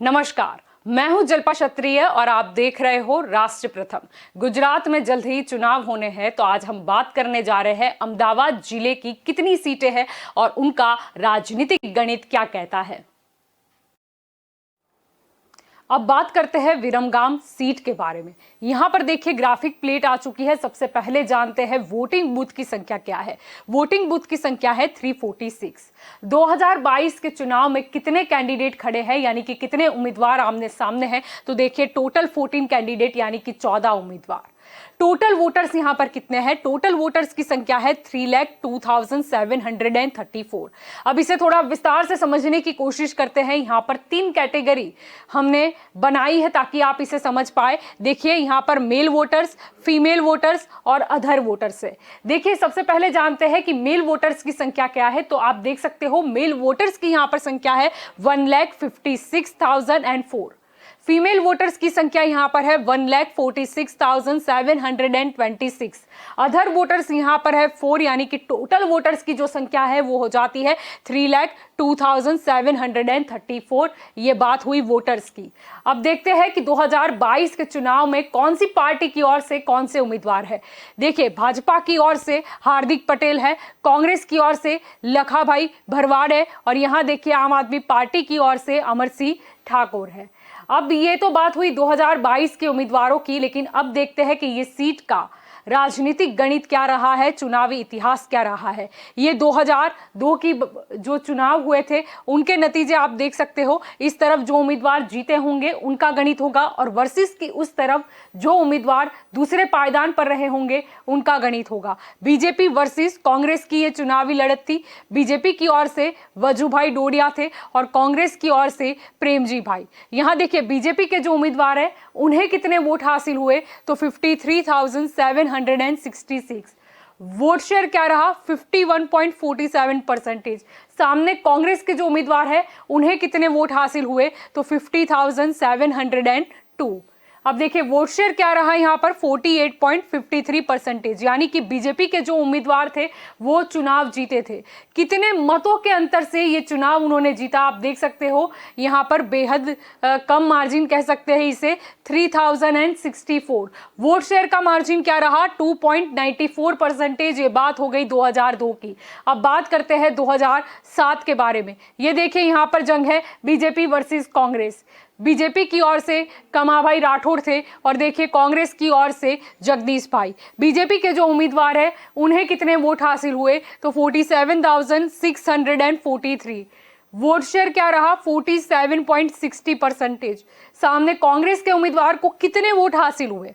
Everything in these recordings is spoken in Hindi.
नमस्कार, मैं हूं जल्पा क्षत्रिय और आप देख रहे हो राष्ट्र प्रथम। गुजरात में जल्द ही चुनाव होने हैं, तो आज हम बात करने जा रहे हैं अहमदाबाद जिले की कितनी सीटें हैं और उनका राजनीतिक गणित क्या कहता है। अब बात करते हैं विरमगाम सीट के बारे में। यहां पर देखिए ग्राफिक प्लेट आ चुकी है। सबसे पहले जानते हैं वोटिंग बूथ की संख्या क्या है। वोटिंग बूथ की संख्या है 346। 2022 के चुनाव में कितने कैंडिडेट खड़े हैं, यानी कि कितने उम्मीदवार आमने सामने हैं, तो देखिए टोटल 14 कैंडिडेट यानी कि 14 उम्मीदवार। टोटल वोटर्स यहां पर कितने हैं? टोटल वोटर्स की संख्या है 3,02,734। अब इसे थोड़ा विस्तार से समझने की कोशिश करते हैं। यहां पर 3 कैटेगरी हमने बनाई है ताकि आप इसे समझ पाए। देखिए यहां पर मेल वोटर्स, फीमेल वोटर्स और अदर वोटर्स है। देखिए सबसे पहले जानते हैं कि मेल वोटर्स की संख्या क्या है। तो आप देख सकते हो मेल वोटर्स की यहां पर संख्या है 1,56,004। फीमेल वोटर्स की संख्या यहां पर है 1,46,726। अदर वोटर्स यहां पर है 4, यानी कि टोटल वोटर्स की जो संख्या है वो हो जाती है 3,02,734। ये बात हुई वोटर्स की। अब देखते हैं कि 2022 के चुनाव में कौन सी पार्टी की ओर से कौन से उम्मीदवार है। देखिए भाजपा की ओर से हार्दिक पटेल है, कांग्रेस की ओर से लखाभाई भरवाड़ है और यहां देखिए आम आदमी पार्टी की ओर से अमर सिंह ठाकुर है। अब ये तो बात हुई 2022 के उम्मीदवारों की, लेकिन अब देखते हैं कि ये सीट का राजनीतिक गणित क्या रहा है, चुनावी इतिहास क्या रहा है। ये 2002 की जो चुनाव हुए थे उनके नतीजे आप देख सकते हो। इस तरफ जो उम्मीदवार जीते होंगे उनका गणित होगा और वर्सेस की उस तरफ जो उम्मीदवार दूसरे पायदान पर रहे होंगे उनका गणित होगा। बीजेपी वर्सेस कांग्रेस की ये चुनावी लड़त थी। बीजेपी की ओर से वजूभाई डोडिया थे और कांग्रेस की ओर से प्रेमजी भाई। यहां देखिए बीजेपी के जो उम्मीदवार है उन्हें कितने वोट हासिल हुए, तो 53,766। वोट शेयर क्या रहा? 51.47%। सामने कांग्रेस के जो उम्मीदवार है उन्हें कितने वोट हासिल हुए, तो 50,702। अब देखिए वोट शेयर क्या रहा यहाँ पर 48.53%, यानी कि बीजेपी के जो उम्मीदवार थे वो चुनाव जीते थे। कितने मतों के अंतर से ये चुनाव उन्होंने जीता आप देख सकते हो। यहाँ पर बेहद कम मार्जिन कह सकते हैं इसे, 3064। वोट शेयर का मार्जिन क्या रहा? 2.94%। ये बात हो गई 2002 की। अब बात करते हैं 2007 के बारे में। ये देखिए यहाँ पर जंग है बीजेपी वर्सेस कांग्रेस। बीजेपी की ओर से कमाभाई राठौड़ थे और देखिए कांग्रेस की ओर से जगदीश भाई। बीजेपी के जो उम्मीदवार है उन्हें कितने वोट हासिल हुए, तो 47,643। वोट शेयर क्या रहा? 47.60%। सामने कांग्रेस के उम्मीदवार को कितने वोट हासिल हुए?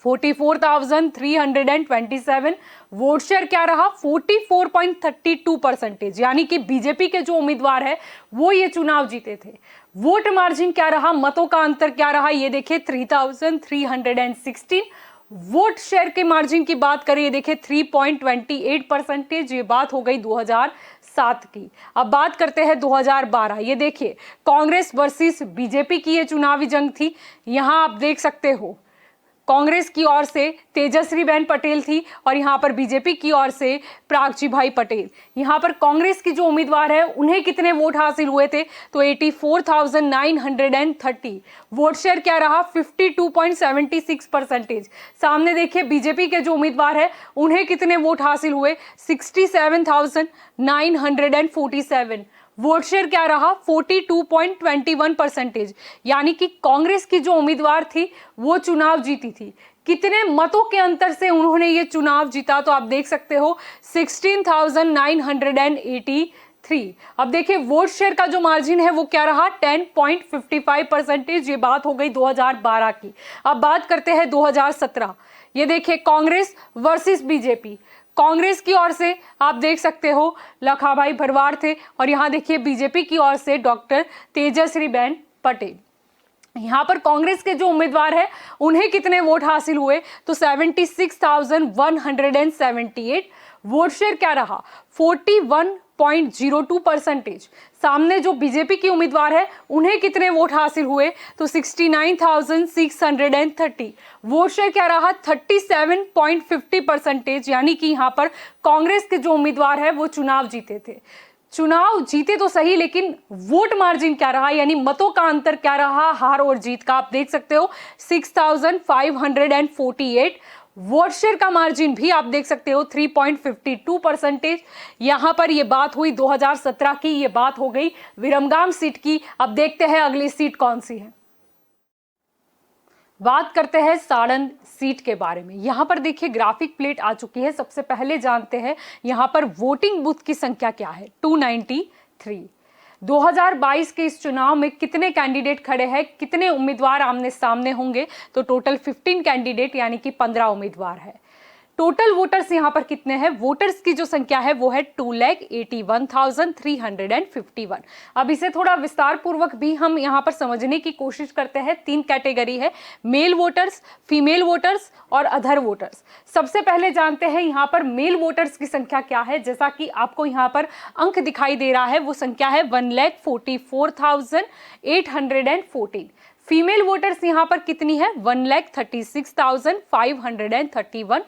44,327। वोट शेयर क्या रहा? 44.32%, यानी कि बीजेपी के जो उम्मीदवार है वो ये चुनाव जीते थे। वोट मार्जिन क्या रहा, मतों का अंतर क्या रहा, ये देखिए 3,316। वोट शेयर के मार्जिन की बात करें, ये देखिए 3.28%। ये बात हो गई 2007 की। अब बात करते हैं 2012। ये देखिए कांग्रेस वर्सेस बीजेपी की ये चुनावी जंग थी। यहां आप देख सकते हो कांग्रेस की ओर से तेजस्वी बहन पटेल थी और यहाँ पर बीजेपी की ओर से प्रागजी भाई पटेल। यहाँ पर कांग्रेस की जो उम्मीदवार है उन्हें कितने वोट हासिल हुए थे, तो 84,930। वोट शेयर क्या रहा? 52.76%। सामने देखिए बीजेपी के जो उम्मीदवार है उन्हें कितने वोट हासिल हुए? 67,947। वोट शेयर क्या रहा? 42.21%, यानी कि कांग्रेस की जो उम्मीदवार थी वो चुनाव जीती थी। कितने मतों के अंतर से उन्होंने ये चुनाव जीता, तो आप देख सकते हो 16,983। अब देखिए वोट शेयर का जो मार्जिन है वो क्या रहा? 10.55%। ये बात हो गई 2012 की। अब बात करते हैं 2017। ये देखिए कांग्रेस वर्सेस बीजेपी। कांग्रेस की ओर से आप देख सकते हो लखाभाई भरवाड़ थे और यहाँ देखिए बीजेपी की ओर से डॉक्टर तेजस्वी बहन पटेल। यहाँ पर कांग्रेस के जो उम्मीदवार है उन्हें कितने वोट हासिल हुए, तो 76,178। वोट शेयर क्या रहा? 41.02%। सामने जो बीजेपी की उम्मीदवार है उन्हें कितने वोट हासिल हुए, तो 69,630। वोट शेयर क्या रहा? 37.50%, यानी कि यहाँ पर कांग्रेस के जो उम्मीदवार है वो चुनाव जीते थे। चुनाव जीते तो सही, लेकिन वोट मार्जिन क्या रहा, यानी मतों का अंतर क्या रहा हार और जीत का, आप देख सकते हो 6548। वोट शेयर का मार्जिन भी आप देख सकते हो 3.52%। यहां पर ये बात हुई 2017 की, ये बात हो गई विरमगाम सीट की। अब देखते हैं अगली सीट कौन सी है। बात करते हैं सारण सीट के बारे में। यहां पर देखिए ग्राफिक प्लेट आ चुकी है। सबसे पहले जानते हैं यहां पर वोटिंग बूथ की संख्या क्या है, 293। 2022 के इस चुनाव में कितने कैंडिडेट खड़े हैं, कितने उम्मीदवार आमने सामने होंगे, तो टोटल 15 कैंडिडेट यानी कि 15 उम्मीदवार है। टोटल वोटर्स यहां पर कितने हैं, वोटर्स की जो संख्या है वो है 2,81,351। अब इसे थोड़ा विस्तार पूर्वक भी हम यहां पर समझने की कोशिश करते हैं। 3 कैटेगरी है, मेल वोटर्स, फीमेल वोटर्स और अदर वोटर्स। सबसे पहले जानते हैं यहां पर मेल वोटर्स की संख्या क्या है। जैसा कि आपको यहां पर अंक दिखाई दे रहा है, वो संख्या है 1,44,814। फीमेल वोटर्स यहां पर कितनी है, 1,36,531।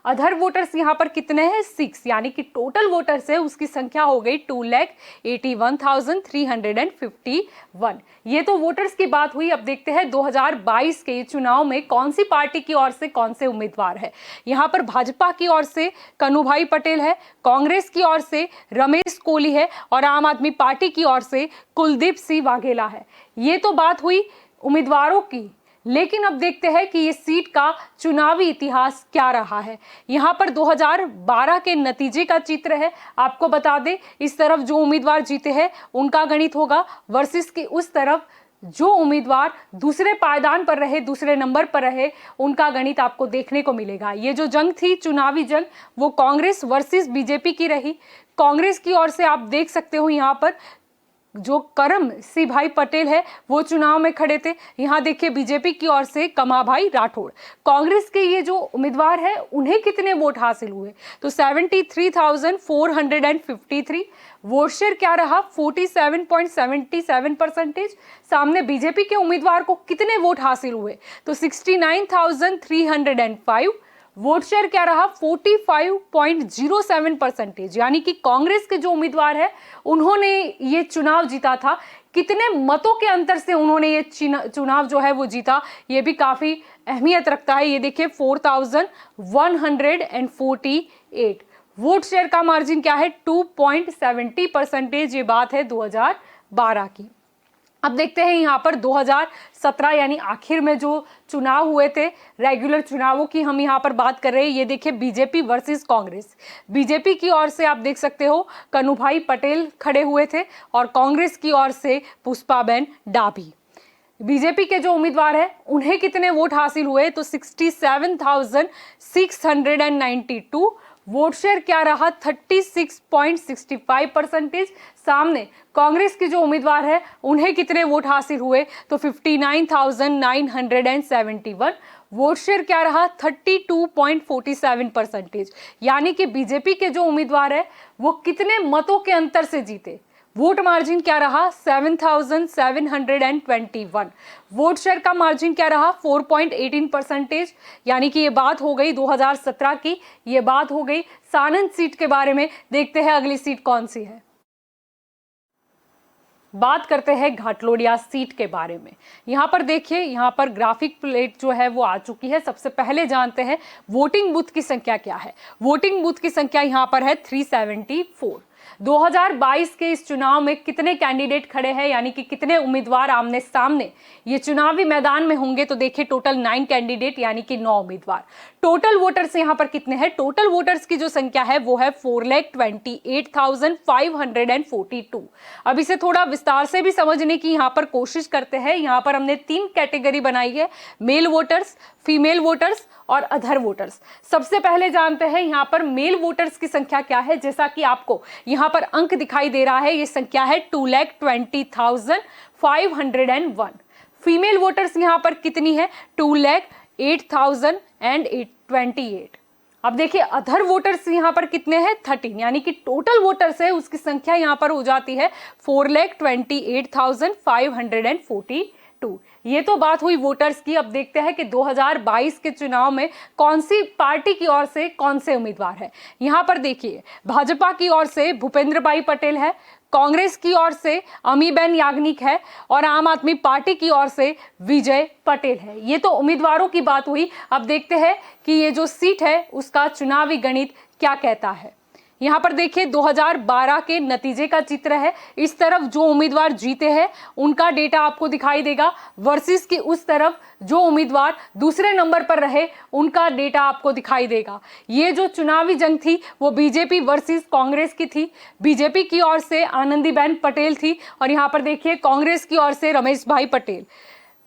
अदर वोटर्स यहां पर कितने हैं, 6, यानी कि टोटल वोटर्स है उसकी संख्या हो गई 2,81,351। ये तो वोटर्स की बात हुई। अब देखते हैं 2022 के चुनाव में कौन सी पार्टी की ओर से कौन से उम्मीदवार है। यहां पर भाजपा की ओर से कन्हूभाई पटेल है, कांग्रेस की ओर से रमेश कोली है और आम आदमी पार्टी की ओर से कुलदीप सिंह वाघेला है। ये तो बात हुई उम्मीदवारों की, लेकिन अब देखते हैं कि ये सीट का चुनावी इतिहास क्या रहा है। यहां पर 2012 के नतीजे का चित्र है। आपको बता दें, इस तरफ जो उम्मीदवार जीते हैं उनका गणित होगा, वर्सेस की उस तरफ जो उम्मीदवार दूसरे पायदान पर रहे, दूसरे नंबर पर रहे, उनका गणित आपको देखने को मिलेगा। ये जो जंग थी, चुनावी जंग, वो कांग्रेस वर्सेस बीजेपी की रही। कांग्रेस की ओर से आप देख सकते हो यहाँ पर जो करम सिंह भाई पटेल है वो चुनाव में खड़े थे। यहाँ देखिए बीजेपी की ओर से कमाभाई राठौड़। कांग्रेस के ये जो उम्मीदवार है उन्हें कितने वोट हासिल हुए, तो 73,453। वोट शेयर क्या रहा, 47.77%। सामने बीजेपी के उम्मीदवार को कितने वोट हासिल हुए, तो 69,305। वोट शेयर क्या रहा, 45.07%, यानी कि कांग्रेस के जो उम्मीदवार है उन्होंने ये चुनाव जीता था। कितने मतों के अंतर से उन्होंने ये चुनाव जो है वो जीता, ये भी काफी अहमियत रखता है। ये देखिए 4,148। वोट शेयर का मार्जिन क्या है, 2.70%। ये बात है 2012 की। अब देखते हैं यहाँ पर 2017 यानी आखिर में जो चुनाव हुए थे, रेगुलर चुनावों की हम यहाँ पर बात कर रहे हैं। ये देखिए बीजेपी वर्सेस कांग्रेस। बीजेपी की ओर से आप देख सकते हो कन्हूभाई पटेल खड़े हुए थे और कांग्रेस की ओर से पुष्पाबेन डाभी। बीजेपी के जो उम्मीदवार है उन्हें कितने वोट हासिल हुए, तो 67,692। वोट शेयर क्या रहा, 36.65%। सामने कांग्रेस के जो उम्मीदवार है उन्हें कितने वोट हासिल हुए, तो 59,971। वोट शेयर क्या रहा, 32.47%। यानी कि बीजेपी के जो उम्मीदवार है वो कितने मतों के अंतर से जीते। वोट मार्जिन क्या रहा, 7,721। वोट शेयर का मार्जिन क्या रहा, 4.18%। यानी कि ये बात हो गई 2017 की। ये बात हो गई सारण सीट के बारे में। देखते हैं अगली सीट कौन सी है। बात करते हैं घाटलोडिया सीट के बारे में। यहाँ पर देखिए, यहाँ पर ग्राफिक प्लेट जो है वो आ चुकी है। सबसे पहले जानते हैं वोटिंग बूथ की संख्या क्या है। वोटिंग बूथ की संख्या यहाँ पर है 374। 2022 के इस चुनाव में कितने कैंडिडेट खड़े हैं, यानी कि कितने उम्मीदवार आमने सामने ये चुनावी मैदान में होंगे, तो देखिए टोटल 9 कैंडिडेट यानी कि 9 उम्मीदवार। टोटल वोटर्स यहाँ पर कितने हैं, टोटल वोटर्स की जो संख्या है वो है 4,28,542। अब इसे थोड़ा विस्तार से भी समझने की यहाँ पर कोशिश करते हैं। यहाँ पर हमने 3 कैटेगरी बनाई है, मेल वोटर्स, फीमेल वोटर्स और अदर वोटर्स। सबसे पहले जानते हैं यहाँ पर मेल वोटर्स की संख्या क्या है। जैसा कि आपको यहाँ पर अंक दिखाई दे रहा है, ये संख्या है 2,20,501। फीमेल वोटर्स यहाँ पर कितनी है, 2,08,028। अब देखिए अदर वोटर्स यहाँ पर कितने हैं, 13, यानी कि टोटल वोटर्स है उसकी संख्या यहाँ पर हो जाती है 4,28,549। ये तो बात हुई वोटर्स की। अब देखते हैं कि 2022 के चुनाव में कौन सी पार्टी की ओर से कौन से उम्मीदवार है। यहाँ पर देखिए, भाजपा की ओर से भूपेंद्र भाई पटेल है, कांग्रेस की ओर से अमीबेन याग्निक है और आम आदमी पार्टी की ओर से विजय पटेल है। ये तो उम्मीदवारों की बात हुई। अब देखते हैं कि ये जो सीट है उसका चुनावी गणित क्या कहता है। यहाँ पर देखिए 2012 के नतीजे का चित्र है। इस तरफ जो उम्मीदवार जीते हैं उनका डेटा आपको दिखाई देगा, वर्सेस की उस तरफ जो उम्मीदवार दूसरे नंबर पर रहे उनका डेटा आपको दिखाई देगा। ये जो चुनावी जंग थी वो बीजेपी वर्सेस कांग्रेस की थी। बीजेपी की ओर से आनंदीबेन पटेल थी और यहाँ पर देखिए कांग्रेस की ओर से रमेश भाई पटेल।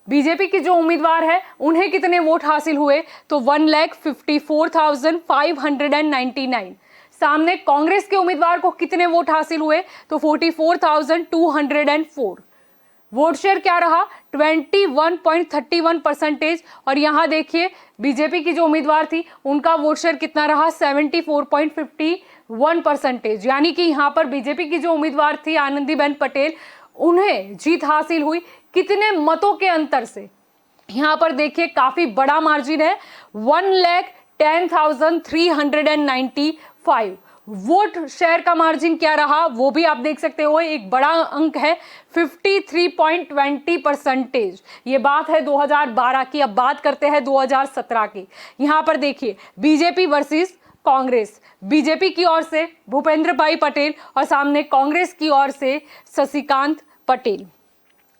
बीजेपी के जो उम्मीदवार है उन्हें कितने वोट हासिल हुए, तो 1,54,599। सामने कांग्रेस के उम्मीदवार को कितने वोट हासिल हुए, तो 44,204। वोट शेयर क्या रहा, 21.31%। और यहां देखिए बीजेपी की जो उम्मीदवार थी उनका वोट शेयर कितना रहा, 74.51%। यानी कि यहां पर बीजेपी की जो उम्मीदवार थी आनंदीबेन पटेल, उन्हें जीत हासिल हुई कितने मतों के अंतर से। यहां पर देखिए काफी बड़ा मार्जिन है, 1,10,395। वोट शेयर का मार्जिन क्या रहा वो भी आप देख सकते हो, एक बड़ा अंक है, 53.20%। ये बात है 2012 की। अब बात करते हैं 2017 की। यहां पर देखिए बीजेपी वर्सेस कांग्रेस। बीजेपी की ओर से भूपेंद्र भाई पटेल और सामने कांग्रेस की ओर से शशिकांत पटेल।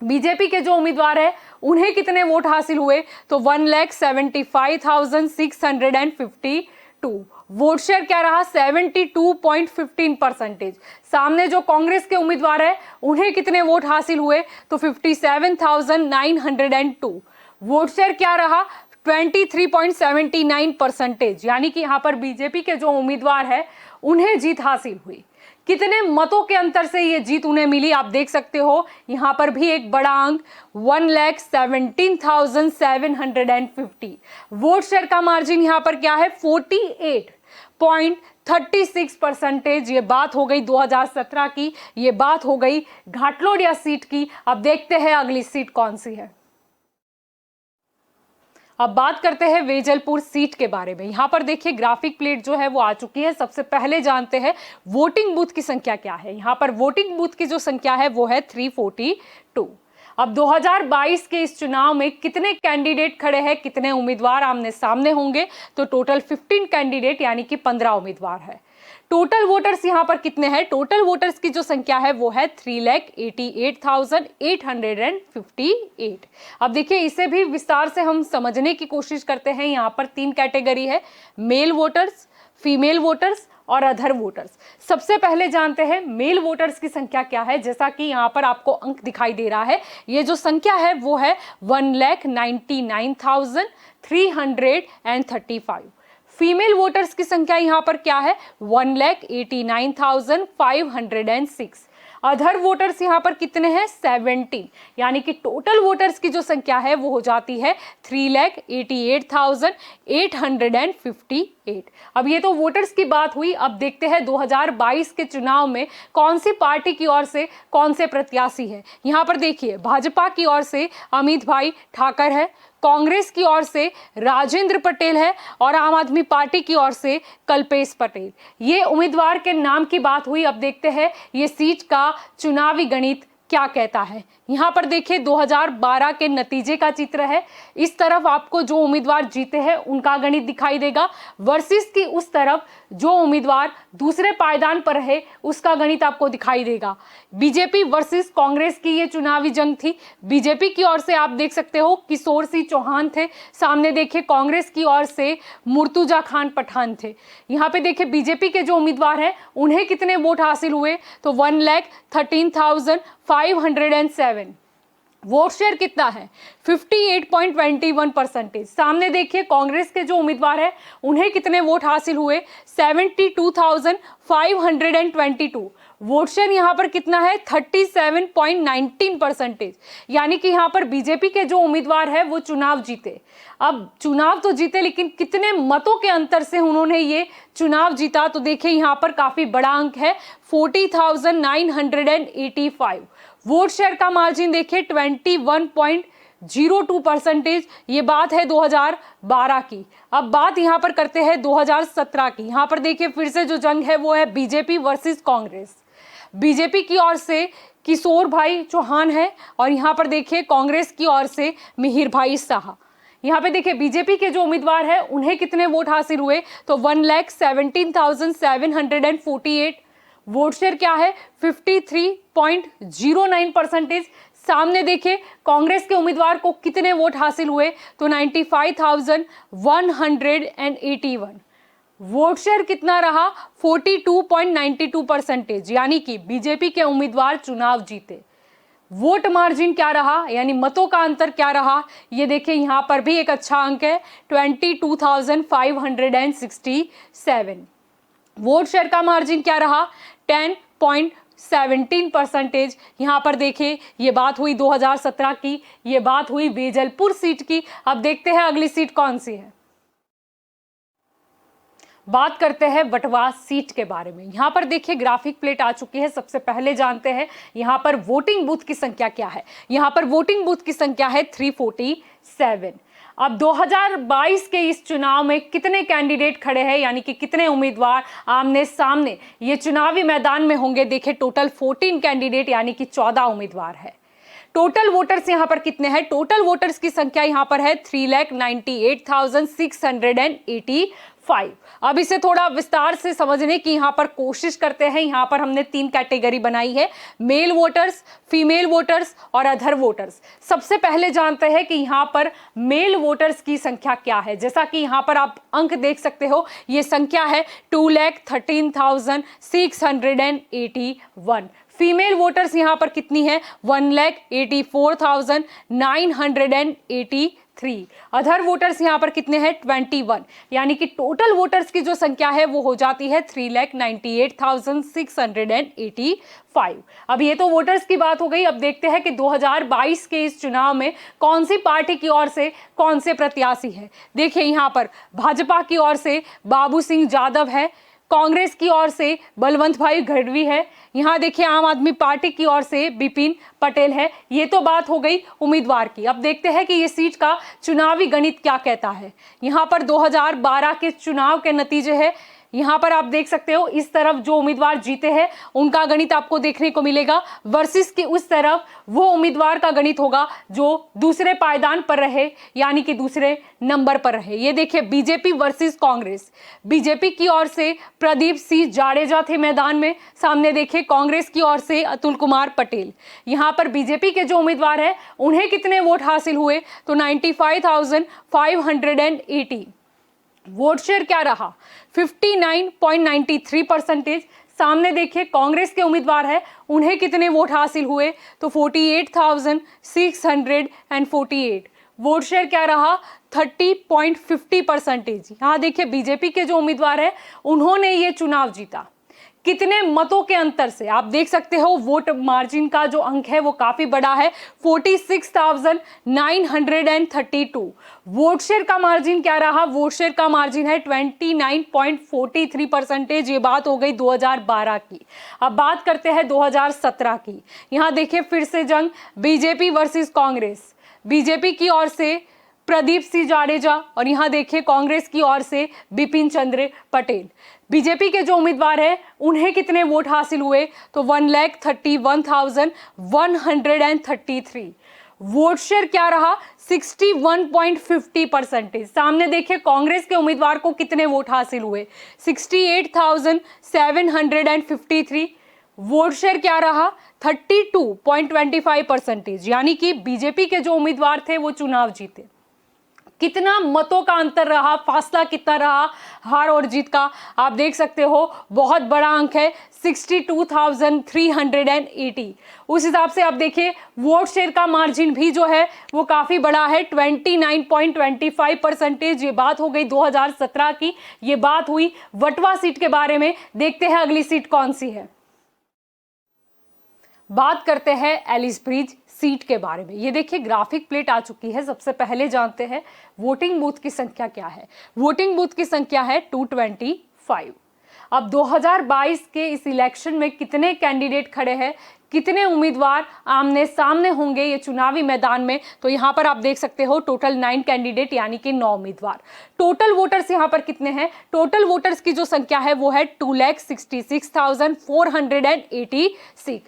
बीजेपी के जो उम्मीदवार है उन्हें कितने वोट हासिल हुए, तो 1,75,652। वोट शेयर क्या रहा, 72.15%। सामने जो कांग्रेस के उम्मीदवार है उन्हें कितने वोट हासिल हुए, तो 57,902। वोट शेयर क्या रहा, 23.79%। यानी कि यहाँ पर बीजेपी के जो उम्मीदवार है उन्हें जीत हासिल हुई। कितने मतों के अंतर से ये जीत उन्हें मिली आप देख सकते हो, यहाँ पर भी एक बड़ा अंक, 1,17,750। वोट शेयर का मार्जिन यहाँ पर क्या है, 48.36%। ये बात हो गई 2017 की, ये बात हो गई घाटलोडिया सीट की। अब देखते हैं अगली सीट कौन सी है। अब बात करते हैं वेजलपुर सीट के बारे में। यहां पर देखिए ग्राफिक प्लेट जो है वो आ चुकी है। सबसे पहले जानते हैं वोटिंग बूथ की संख्या क्या है। यहां पर वोटिंग बूथ की जो संख्या है वो है 342। अब 2022 के इस चुनाव में कितने कैंडिडेट खड़े हैं, कितने उम्मीदवार आमने सामने होंगे, तो टोटल 15 कैंडिडेट यानी कि 15 उम्मीदवार है। टोटल वोटर्स यहां पर कितने हैं, टोटल वोटर्स की जो संख्या है वो है 3,88,858। अब देखिए इसे भी विस्तार से हम समझने की कोशिश करते हैं। यहां पर 3 कैटेगरी है, मेल वोटर्स, फीमेल वोटर्स और अदर वोटर्स। सबसे पहले जानते हैं मेल वोटर्स की संख्या क्या है। जैसा कि यहां पर आपको अंक दिखाई दे रहा है, ये जो संख्या है वो है 1,99,335। फीमेल वोटर्स की संख्या यहां पर क्या है, 1,89,506। अदर वोटर्स यहां पर कितने हैं, 17। यानी कि टोटल वोटर्स की जो संख्या है वो हो जाती है 3,88,858। अब ये तो वोटर्स की बात हुई। अब देखते हैं 2022 के चुनाव में कौन सी पार्टी की ओर से कौन से प्रत्याशी है। यहां पर देखिए भाजपा की ओर से अमित भाई ठाकर है, कांग्रेस की ओर से राजेंद्र पटेल है और आम आदमी पार्टी की ओर से कल्पेश पटेल। ये उम्मीदवार के नाम की बात हुई। अब देखते हैं ये सीट का चुनावी गणित क्या कहता है। यहाँ पर देखिए 2012 के नतीजे का चित्र है। इस तरफ आपको जो उम्मीदवार जीते हैं उनका गणित दिखाई देगा, वर्सेस की उस तरफ जो उम्मीदवार दूसरे पायदान पर है उसका गणित आपको दिखाई देगा। बीजेपी वर्सेस कांग्रेस की ये चुनावी जंग थी। बीजेपी की ओर से आप देख सकते हो किशोर सिंह चौहान थे, सामने देखिए कांग्रेस की ओर से मुर्तुजा खान पठान थे। यहाँ पे देखिए बीजेपी के जो उम्मीदवार हैं उन्हें कितने वोट हासिल हुए, तो 1,13,507। वोट शेयर कितना है, 58.21%। सामने देखिए कांग्रेस के जो उम्मीदवार है उन्हें कितने वोट हासिल हुए, 72,522। वोट शेयर यहाँ पर कितना है, 37.19%। यानी कि यहाँ पर बीजेपी के जो उम्मीदवार है वो चुनाव जीते। अब चुनाव तो जीते लेकिन कितने मतों के अंतर से उन्होंने ये चुनाव जीता, तो देखिए यहाँ पर काफी बड़ा अंक है, 40,985। वोट शेयर का मार्जिन देखिए 21.22 0.02%। ये बात है 2012 की। अब बात यहाँ पर करते हैं 2017 की। यहाँ पर देखिए फिर से जो जंग है वो है बीजेपी वर्सेस कांग्रेस। बीजेपी की ओर से किशोर भाई चौहान है और यहाँ पर देखिए कांग्रेस की ओर से मिहिर भाई शाह। यहाँ पे देखिए बीजेपी के जो उम्मीदवार है उन्हें कितने वोट हासिल हुए, तो 1,17,748। वोट शेयर क्या है 53.09%। सामने देखिए कांग्रेस के उम्मीदवार को कितने वोट हासिल हुए, तो 95,181। वोट शेयर कितना रहा 42.92%, यानी कि बीजेपी के उम्मीदवार चुनाव जीते। वोट मार्जिन क्या रहा, यानी मतों का अंतर क्या रहा, ये देखिए यहाँ पर भी एक अच्छा अंक है 22,567। वोट शेयर का मार्जिन क्या रहा 10.17%। यहाँ पर देखिए ये बात हुई 2017 की, ये बात हुई बेजलपुर सीट की। अब देखते हैं अगली सीट कौन सी है। बात करते हैं बटवा सीट के बारे में। यहाँ पर देखिए ग्राफिक प्लेट आ चुकी है। सबसे पहले जानते हैं यहाँ पर वोटिंग बूथ की संख्या क्या है। यहाँ पर वोटिंग बूथ की संख्या है 347। अब 2022 के इस चुनाव में कितने कैंडिडेट खड़े हैं, यानी कि कितने उम्मीदवार आमने सामने ये चुनावी मैदान में होंगे। देखिए टोटल 14 कैंडिडेट यानी कि 14 उम्मीदवार है। टोटल वोटर्स यहाँ पर कितने हैं, टोटल वोटर्स की संख्या यहाँ पर है 3,98,685। अब इसे थोड़ा विस्तार से समझने की यहाँ पर कोशिश करते हैं। यहाँ पर हमने 3 कैटेगरी बनाई है, मेल वोटर्स, फीमेल वोटर्स और अदर वोटर्स। सबसे पहले जानते हैं कि यहाँ पर मेल वोटर्स की संख्या क्या है। जैसा कि यहाँ पर आप अंक देख सकते हो, ये संख्या है 2,13,681। फीमेल वोटर्स यहाँ पर कितनी है 1,84,983। अदर वोटर्स यहाँ पर कितने हैं 21, यानी कि टोटल वोटर्स की जो संख्या है वो हो जाती है 3,98,685। अब ये तो वोटर्स की बात हो गई। अब देखते हैं कि 2022 के इस चुनाव में कौन सी पार्टी की ओर से कौन से प्रत्याशी है। देखिए यहाँ पर भाजपा की ओर से बाबू सिंह यादव है, कांग्रेस की ओर से बलवंत भाई गढ़वी है, यहाँ देखिए आम आदमी पार्टी की ओर से बिपिन पटेल है। ये तो बात हो गई उम्मीदवार की। अब देखते हैं कि ये सीट का चुनावी गणित क्या कहता है। यहाँ पर 2012 के चुनाव के नतीजे हैं। यहाँ पर आप देख सकते हो इस तरफ जो उम्मीदवार जीते हैं उनका गणित आपको देखने को मिलेगा, वर्सेस की उस तरफ वो उम्मीदवार का गणित होगा जो दूसरे पायदान पर रहे, यानी कि दूसरे नंबर पर रहे। ये देखिए बीजेपी वर्सेस कांग्रेस। बीजेपी की ओर से प्रदीप सिंह जाडेजा थे मैदान में, सामने देखिए कांग्रेस की ओर से अतुल कुमार पटेल। यहाँ पर बीजेपी के जो उम्मीदवार है उन्हें कितने वोट हासिल हुए, तो 95,580। वोट शेयर क्या रहा 59.93%। सामने देखिए कांग्रेस के उम्मीदवार है उन्हें कितने वोट हासिल हुए, तो 48,648। वोट शेयर क्या रहा 30.50%। यहाँ देखिए बीजेपी के जो उम्मीदवार है उन्होंने ये चुनाव जीता। कितने मतों के अंतर से, आप देख सकते हो वोट मार्जिन का जो अंक है वो काफी बड़ा है 46,932। वोट शेयर का मार्जिन क्या रहा, वोट शेयर का मार्जिन है 29.43%। ये बात हो गई 2012 की। अब बात करते हैं 2017 की। यहाँ देखिए फिर से जंग बीजेपी वर्सेस कांग्रेस। बीजेपी की ओर से प्रदीप सिंह जाडेजा और यहाँ देखिए कांग्रेस की ओर से बिपिन चंद्र पटेल। बीजेपी के जो उम्मीदवार हैं उन्हें कितने वोट हासिल हुए, तो 1,31,133। वोट शेयर क्या रहा 61.50%। सामने देखिए कांग्रेस के उम्मीदवार को कितने वोट हासिल हुए 68,753। वोट शेयर क्या रहा 32.25%, यानी कि बीजेपी के जो उम्मीदवार थे वो चुनाव जीते। कितना मतों का अंतर रहा, फासला कितना रहा हार और जीत का, आप देख सकते हो बहुत बड़ा अंक है 62,380। उस हिसाब से आप देखिए वोट शेयर का मार्जिन भी जो है वो काफी बड़ा है 29.25%। ये बात हो गई 2017 की। ये बात हुई वटवा सीट के बारे में। देखते हैं अगली सीट कौन सी है। बात करते हैं एलिस ब्रिज सीट के बारे में। ये देखिए ग्राफिक प्लेट आ चुकी है। सबसे पहले जानते हैं वोटिंग बूथ की संख्या क्या है। वोटिंग बूथ की संख्या है 225। अब 2022 के इस इलेक्शन में कितने कैंडिडेट खड़े हैं, कितने उम्मीदवार आमने सामने होंगे ये चुनावी मैदान में, तो यहाँ पर आप देख सकते हो टोटल 9 कैंडिडेट यानी कि 9 उम्मीदवार। टोटल वोटर्स यहाँ पर कितने हैं, टोटल वोटर्स की जो संख्या है वो है 2,66,486।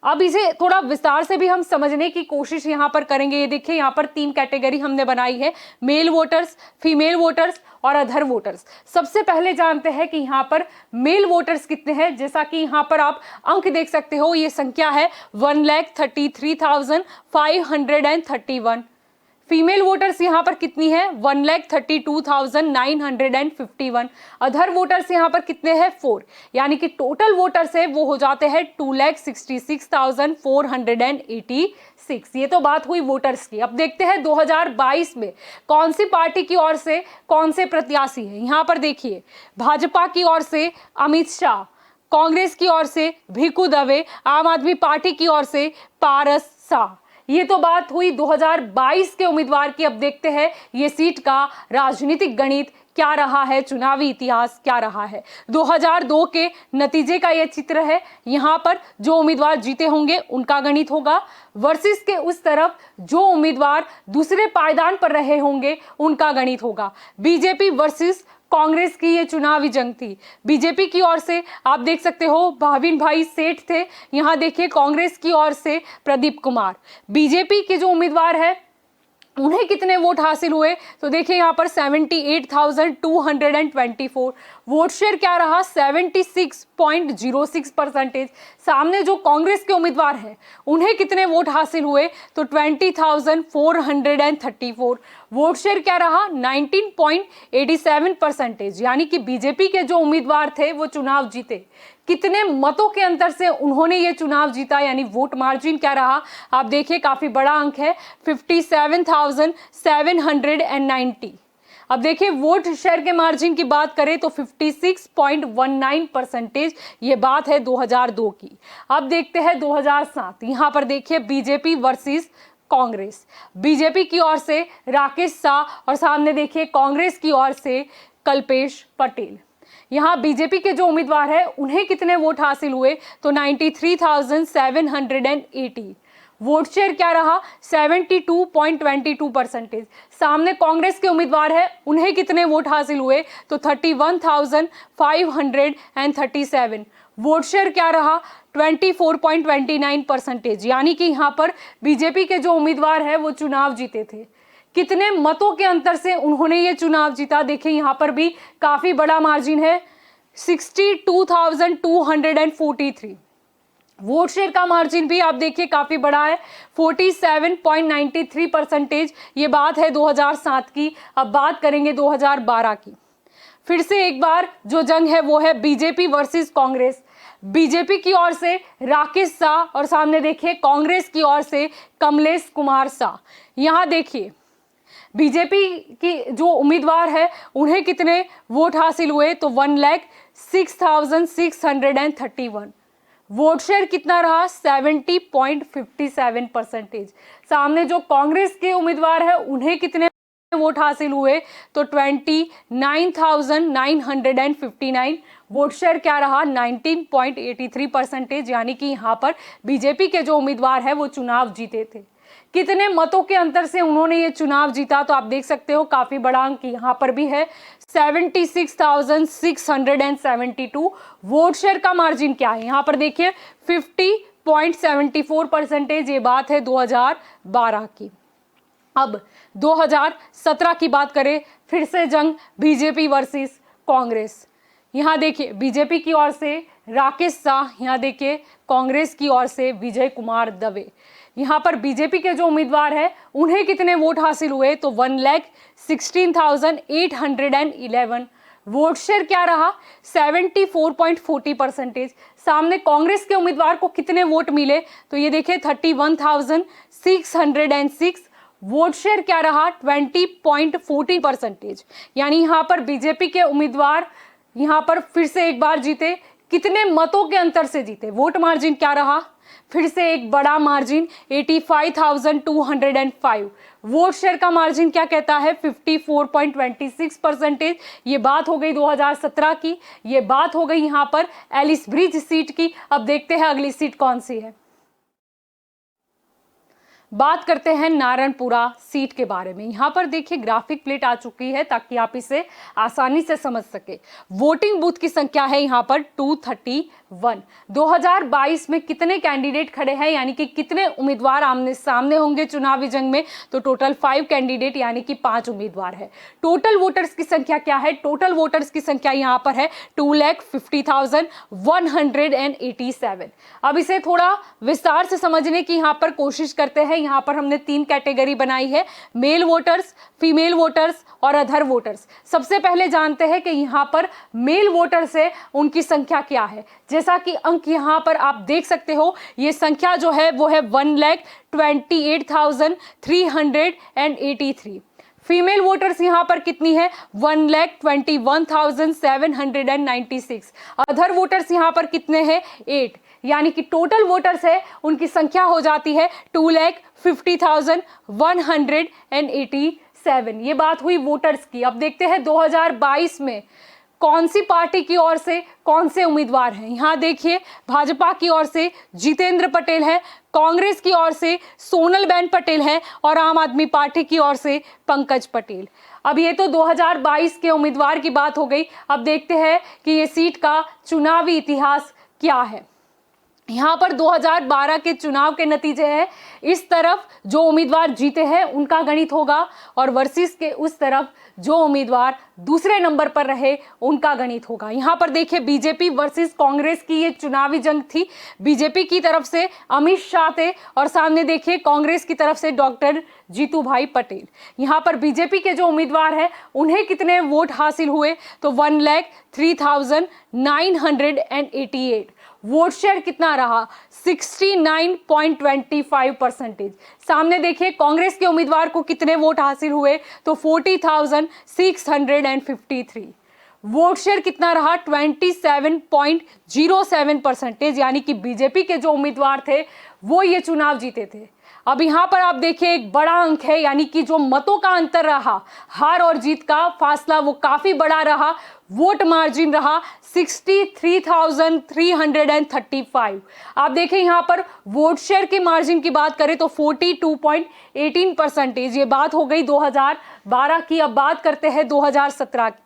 अब इसे थोड़ा विस्तार से भी हम समझने की कोशिश यहाँ पर करेंगे। ये देखिए यहाँ पर 3 कैटेगरी हमने बनाई है, मेल वोटर्स, फीमेल वोटर्स और अदर वोटर्स। सबसे पहले जानते हैं कि यहाँ पर मेल वोटर्स कितने हैं। जैसा कि यहाँ पर आप अंक देख सकते हो, ये संख्या है 1,33,531। फीमेल वोटर्स यहाँ पर कितनी है 1,32,951। अदर वोटर्स यहाँ पर कितने हैं 4, यानी कि टोटल वोटर्स है वो हो जाते हैं 2,66,486। ये तो बात हुई वोटर्स की। अब देखते हैं 2022 में कौन सी पार्टी की ओर से कौन से प्रत्याशी है। यहाँ पर देखिए, भाजपा की ओर से अमित शाह, कांग्रेस की ओर से भिखु दवे, आम आदमी पार्टी की ओर से पारस शाह। ये तो बात हुई 2022 के उम्मीदवार की। अब देखते हैं ये सीट का राजनीतिक गणित क्या रहा है, चुनावी इतिहास क्या रहा है। 2002 के नतीजे का यह चित्र है। यहाँ पर जो उम्मीदवार जीते होंगे उनका गणित होगा, वर्सेस के उस तरफ जो उम्मीदवार दूसरे पायदान पर रहे होंगे उनका गणित होगा। बीजेपी वर्सेस कांग्रेस की ये चुनावी जंग थी। बीजेपी की ओर से आप देख सकते हो भाविन भाई सेठ थे। यहाँ देखिए कांग्रेस की ओर से प्रदीप कुमार। बीजेपी के जो उम्मीदवार है उन्हें कितने वोट हासिल हुए, तो देखिए यहाँ पर 78,224। वोट शेयर क्या रहा 76.06%। सामने जो कांग्रेस के उम्मीदवार हैं उन्हें कितने वोट हासिल हुए, तो 20,434। वोट शेयर क्या रहा 19.87%। यानी कि बीजेपी के जो उम्मीदवार थे वो चुनाव जीते। कितने मतों के अंतर से उन्होंने ये चुनाव जीता, यानी वोट मार्जिन क्या रहा, आप देखिए काफी बड़ा अंक है 57,790। अब देखिए वोट शेयर के मार्जिन की बात करें तो 56.19%। ये बात है 2002 की। अब देखते हैं 2007। यहाँ पर देखिए बीजेपी वर्सेस कांग्रेस। बीजेपी की ओर से राकेश शाह और सामने देखिए कांग्रेस की ओर से कल्पेश पटेल। यहाँ बीजेपी के जो उम्मीदवार हैं उन्हें कितने वोट हासिल हुए, तो 93,780। वोट शेयर क्या रहा 72.22%। सामने कांग्रेस के उम्मीदवार हैं उन्हें कितने वोट हासिल हुए, तो 31,537। वोट शेयर क्या रहा 24.29%। यानी कि यहाँ पर बीजेपी के जो उम्मीदवार हैं वो चुनाव जीते थे। कितने मतों के अंतर से उन्होंने ये चुनाव जीता, देखिए यहाँ पर भी काफी बड़ा मार्जिन है 62,243। वोट शेयर का मार्जिन भी आप देखिए काफी बड़ा है 47.93%। ये बात है 2007 की। अब बात करेंगे 2012 की। फिर से एक बार जो जंग है वो है बीजेपी वर्सेस कांग्रेस। बीजेपी की ओर से राकेश शाह और सामने देखिए कांग्रेस की ओर से कमलेश कुमार शाह। यहाँ देखिए बीजेपी की जो उम्मीदवार है उन्हें कितने वोट हासिल हुए, तो 1,06,631। वोट शेयर कितना रहा 70.57%। सामने जो कांग्रेस के उम्मीदवार है उन्हें कितने वोट हासिल हुए, तो 29,959। वोट शेयर क्या रहा 19.83%। यानी कि यहाँ पर बीजेपी के जो उम्मीदवार है वो चुनाव जीते थे। कितने मतों के अंतर से उन्होंने ये चुनाव जीता, तो आप देख सकते हो काफी बड़ा अंक यहाँ पर भी है 76,672। वोट शेयर का मार्जिन क्या है, यहाँ पर देखिए 50.74%। ये बात है 2012 की। अब 2017 की बात करें, फिर से जंग बीजेपी वर्सेस कांग्रेस। यहाँ देखिए बीजेपी की ओर से राकेश शाह, यहाँ देखिए कांग्रेस की ओर से विजय कुमार दवे। यहाँ पर बीजेपी के जो उम्मीदवार हैं उन्हें कितने वोट हासिल हुए, तो 1,16,811। वोट शेयर क्या रहा 74.40%। सामने कांग्रेस के उम्मीदवार को कितने वोट मिले, तो ये देखिए 31,606। वोट शेयर क्या रहा 20.40%। यानी यहाँ पर बीजेपी के उम्मीदवार यहाँ पर फिर से एक बार जीते। कितने मतों के अंतर से जीते, वोट मार्जिन क्या रहा फिर से एक बड़ा मार्जिन 85,205। वोट शेयर का मार्जिन क्या कहता है 54.26%। ये बात हो गई 2017 की। ये बात हो गई यहाँ पर एलिस ब्रिज सीट की। अब देखते हैं अगली सीट कौन सी है। बात करते हैं नारायणपुरा सीट के बारे में। यहाँ पर देखिए ग्राफिक प्लेट आ चुकी है ताकि आप इसे आसानी से समझ सके। वोटिंग बूथ की संख्या है यहाँ पर 231। 2022 में कितने कैंडिडेट खड़े हैं, यानी कि कितने उम्मीदवार आमने सामने होंगे चुनावी जंग में, तो टोटल 5 कैंडिडेट यानी कि 5 उम्मीदवार है। टोटल वोटर्स की संख्या क्या है, टोटल वोटर्स की संख्या यहाँ पर है 2,50,187। अब इसे थोड़ा विस्तार से समझने की यहाँ पर कोशिश करते हैं। यहाँ पर हमने 3 कैटेगरी बनाई है, मेल वोटर्स, फीमेल वोटर्स और अदर वोटर्स। सबसे पहले जानते हैं कि यहाँ पर मेल वोटर्स है उनकी संख्या क्या है। जैसा कि अंक यहाँ पर आप देख सकते हो, ये संख्या जो है वो है 1,28,383। फीमेल वोटर्स यहाँ पर कितनी है 1,21,796। अदर वोटर्स यहाँ पर कितने हैं 8, यानी कि टोटल वोटर्स है उनकी संख्या हो जाती है 2,50,187। ये बात हुई वोटर्स की। अब देखते हैं 2022 में कौन सी पार्टी की ओर से कौन से उम्मीदवार हैं। यहाँ देखिए भाजपा की ओर से जितेंद्र पटेल है, कांग्रेस की ओर से सोनल बेन पटेल है और आम आदमी पार्टी की ओर से पंकज पटेल। अब ये तो 2022 के उम्मीदवार की बात हो गई। अब देखते हैं कि ये सीट का चुनावी इतिहास क्या है। यहाँ पर 2012 के चुनाव के नतीजे हैं। इस तरफ जो उम्मीदवार जीते हैं उनका गणित होगा और वर्सेस के उस तरफ जो उम्मीदवार दूसरे नंबर पर रहे उनका गणित होगा। यहाँ पर देखिए बीजेपी वर्सेस कांग्रेस की ये चुनावी जंग थी। बीजेपी की तरफ से अमित शाह थे और सामने देखिए कांग्रेस की तरफ से डॉक्टर जीतू भाई पटेल। यहाँ पर बीजेपी के जो उम्मीदवार हैं उन्हें कितने वोट हासिल हुए, तो 1,03,988। वोट शेयर कितना रहा 69.25%। सामने देखिए कांग्रेस के उम्मीदवार को कितने वोट हासिल हुए, तो 40,653। वोट शेयर कितना रहा 27.07%, यानी कि बीजेपी के जो उम्मीदवार थे वो ये चुनाव जीते थे। अब यहाँ पर आप देखिए एक बड़ा अंक है, यानी कि जो मतों का अंतर रहा, हार और जीत का फासला वो काफी बड़ा रहा। वोट मार्जिन रहा 63,335। आप देखें यहाँ पर वोट शेयर के मार्जिन की बात करें तो 42.18%। ये बात हो गई 2012 की। अब बात करते हैं 2017 की।